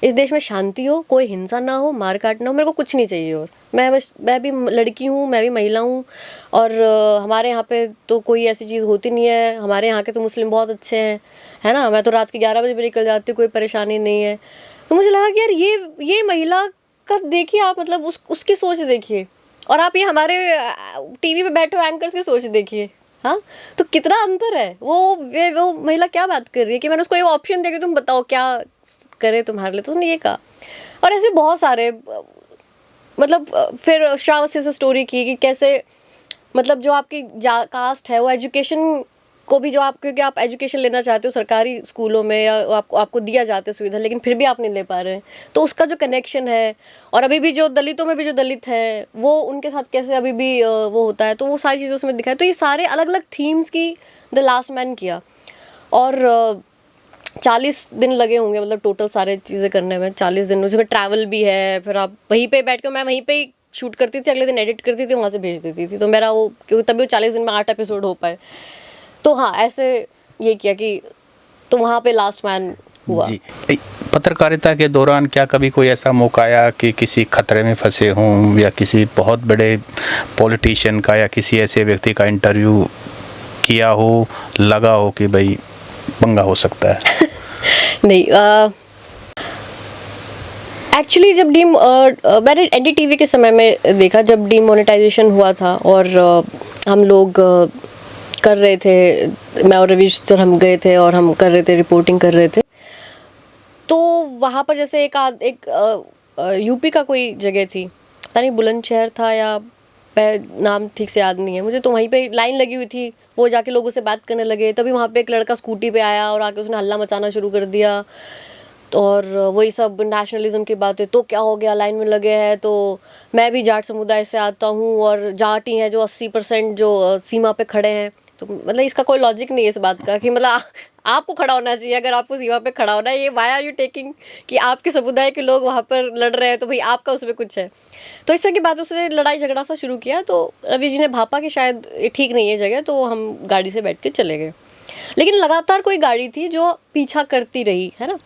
इस देश में शांति हो, कोई हिंसा ना हो, मार काट ना हो, मेरे को कुछ नहीं चाहिए। और मैं भी लड़की हूँ, मैं भी महिला हूँ, और हमारे यहाँ पे तो कोई ऐसी चीज़ होती नहीं है, हमारे यहाँ के तो मुस्लिम बहुत अच्छे हैं, है ना, मैं तो रात के 11 बजे भी निकल जाती हूँ, कोई परेशानी नहीं है। तो मुझे लगा कि यार ये महिला का देखिए आप, मतलब उसकी सोच देखिए, और आप ये हमारे टीवी पे बैठे हुए एंकर्स की सोच देखिए। हाँ, तो कितना अंतर है। वो महिला क्या बात कर रही है कि मैंने उसको एक ऑप्शन दिया कि तुम बताओ क्या करे तुम्हारे लिए, तो उसने ये कहा। और ऐसे बहुत सारे, मतलब फिर श्रावस्ती से स्टोरी की कि कैसे मतलब जो आपकी कास्ट है वो एजुकेशन को भी जो आप, क्योंकि आप एजुकेशन लेना चाहते हो सरकारी स्कूलों में या आपको दिया जाता है सुविधा, लेकिन फिर भी आप नहीं ले पा रहे हैं, तो उसका जो कनेक्शन है, और अभी भी जो दलितों में भी जो दलित हैं वो उनके साथ कैसे अभी भी वो होता है, तो वो सारी चीज़ें उसमें दिखाई। तो ये सारे अलग अलग थीम्स की द लास्ट मैन किया, और 40 दिन लगे होंगे मतलब टोटल सारे चीज़ें करने में। 40 दिन उसमें ट्रैवल भी है, फिर आप वहीं पे बैठ के, मैं वहीं पे ही शूट करती थी, अगले दिन एडिट करती थी, वहाँ से भेज देती थी, तो मेरा वो, क्योंकि तभी वो 40 दिन में 8 एपिसोड हो पाए। तो हाँ, ऐसे ये किया कि तो वहाँ पे लास्ट मैन हुआ जी। पत्रकारिता के दौरान क्या कभी कोई ऐसा मौका आया कि किसी खतरे में फंसे हों, या किसी बहुत बड़े पॉलिटिशियन का या किसी ऐसे व्यक्ति का इंटरव्यू किया हो, लगा हो कि भाई पंगा हो सकता है? नहीं, एक्चुअली जब मैंने NDTV के समय में देखा, जब डीमोनेटाइजेशन हुआ था और हम लोग कर रहे थे, मैं और रवीश सर हम गए थे और हम कर रहे थे, रिपोर्टिंग कर रहे थे, तो वहाँ पर जैसे एक यूपी का कोई जगह थी, पता नहीं बुलंदशहर था या नाम ठीक से याद नहीं है मुझे, तो वहीं पे लाइन लगी हुई थी, वो जाके लोगों से बात करने लगे, तभी वहाँ पे एक लड़का स्कूटी पे आया और आके उसने हल्ला मचाना शुरू कर दिया, और वही सब नेशनलिज्म की बातें, तो क्या हो गया, लाइन में लगे हैं, तो मैं भी जाट समुदाय से आता हूँ और जाट ही हैं जो 80% जो सीमा पे खड़े हैं, तो मतलब इसका कोई लॉजिक नहीं है इस बात का कि मतलब आपको खड़ा होना चाहिए, अगर आपको सीमा पे खड़ा होना है, ये वाई आर यू टेकिंग कि आपके समुदाय के लोग वहाँ पर लड़ रहे हैं तो भाई आपका उसमें कुछ है। तो इस तरह की बातों से लड़ाई झगड़ा सा शुरू किया, तो रवि जी ने भापा कि शायद ये ठीक नहीं है जगह, तो हम गाड़ी से बैठ के चले गए, लेकिन लगातार कोई गाड़ी थी जो पीछा करती रही, है ना।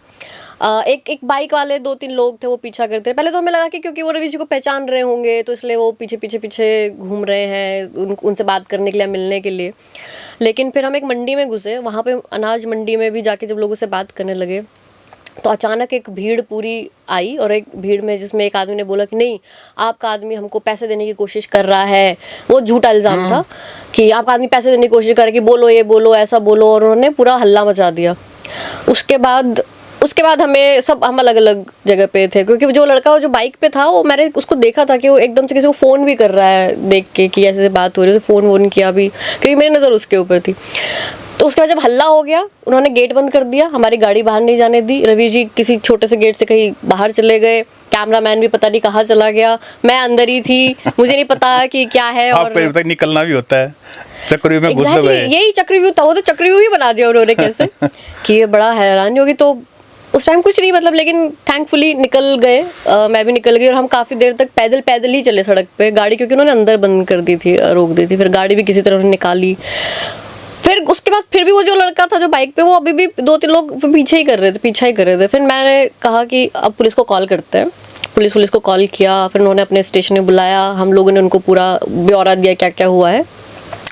एक बाइक वाले 2-3 लोग थे, वो पीछा करते। पहले तो हमें लगा कि क्योंकि वो रवि जी को पहचान रहे होंगे तो इसलिए वो पीछे घूम रहे हैं उनसे बात करने के लिए, मिलने के लिए। लेकिन फिर हम एक मंडी में घुसे, वहाँ पे अनाज मंडी में भी जाके जब लोगों से बात करने लगे, तो अचानक एक भीड़ पूरी आई, और एक भीड़ में जिसमें एक आदमी ने बोला कि नहीं, आपका आदमी हमको पैसे देने की कोशिश कर रहा है। वो झूठा इल्ज़ाम था कि आपका आदमी पैसे देने की कोशिश कर रहा है, कि बोलो ये बोलो, ऐसा बोलो, और उन्होंने पूरा हल्ला मचा दिया। उसके बाद हम अलग अलग जगह पे थे, क्योंकि जो लड़का जो बाइक पे था, वो मैंने उसको देखा था कि वो एकदम से किसी को फ़ोन भी कर रहा है, देख के कि ऐसे बात हो रही है, तो फ़ोन वोन किया भी, क्योंकि मेरी नज़र उसके ऊपर थी। तो उसके बाद जब हल्ला हो गया, उन्होंने गेट बंद कर दिया, हमारी गाड़ी बाहर नहीं जाने दी, रवि जी किसी छोटे से गेट से कहीं बाहर चले गए, कैमरामैन भी पता नहीं कहाँ चला गया, मैं अंदर ही थी, मुझे नहीं पता कि क्या है। और निकलना भी होता है, चक्रव्यूह में घुस गए। यही चक्रव्यूह था, वो तो चक्रव्यूह ही बना दिया उन्होंने कैसे कि ये बड़ा हैरानी होगी। तो उस टाइम कुछ नहीं मतलब, लेकिन थैंकफुली निकल गए, मैं भी निकल गई, और हम काफ़ी देर तक पैदल ही चले सड़क पे, गाड़ी क्योंकि उन्होंने अंदर बंद कर दी थी, रोक दी थी, फिर गाड़ी भी किसी तरह उन्होंने निकाली। फिर उसके बाद फिर भी वो जो लड़का था जो बाइक पे, वो अभी भी 2-3 लोग पीछा ही कर रहे थे। फिर मैंने कहा कि अब पुलिस को कॉल करते हैं, पुलिस को कॉल किया, फिर उन्होंने अपने स्टेशन में बुलाया, हम लोगों ने उनको पूरा ब्यौरा दिया क्या क्या हुआ है,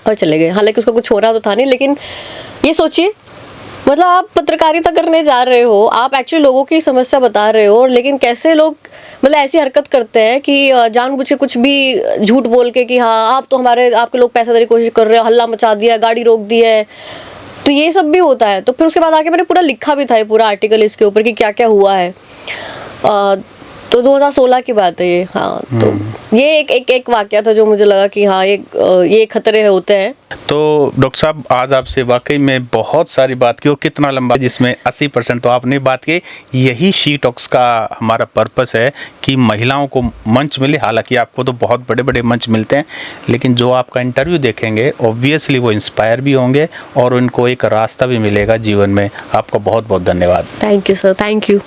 और चले गए। हालांकि उसका कुछ हो रहा तो था नहीं, लेकिन ये सोचिए, मतलब आप पत्रकारिता करने जा रहे हो, आप एक्चुअली लोगों की समस्या बता रहे हो, लेकिन कैसे लोग मतलब ऐसी हरकत करते हैं कि जानबूझ के कुछ भी झूठ बोल के कि हाँ आप तो आपके लोग पैसा देने की कोशिश कर रहे हो, हल्ला मचा दिया, गाड़ी रोक दी है, तो ये सब भी होता है। तो फिर उसके बाद आके मैंने पूरा लिखा भी था, ये पूरा आर्टिकल इसके ऊपर कि क्या क्या हुआ है। तो 2016 की बात है ये। हाँ, तो ये एक वाकया था जो मुझे लगा कि हाँ ये खतरे होते हैं। तो डॉक्टर साहब, आज आपसे वाकई में बहुत सारी बात की, और कितना लंबा, जिसमें 80% तो आपने बात की। यही शी टॉक्स का हमारा पर्पस है कि महिलाओं को मंच मिले। हालांकि आपको तो बहुत बड़े बड़े मंच मिलते हैं, लेकिन जो आपका इंटरव्यू देखेंगे ऑब्वियसली वो इंस्पायर भी होंगे और उनको एक रास्ता भी मिलेगा जीवन में। आपका बहुत बहुत धन्यवाद। Thank you sir, thank you.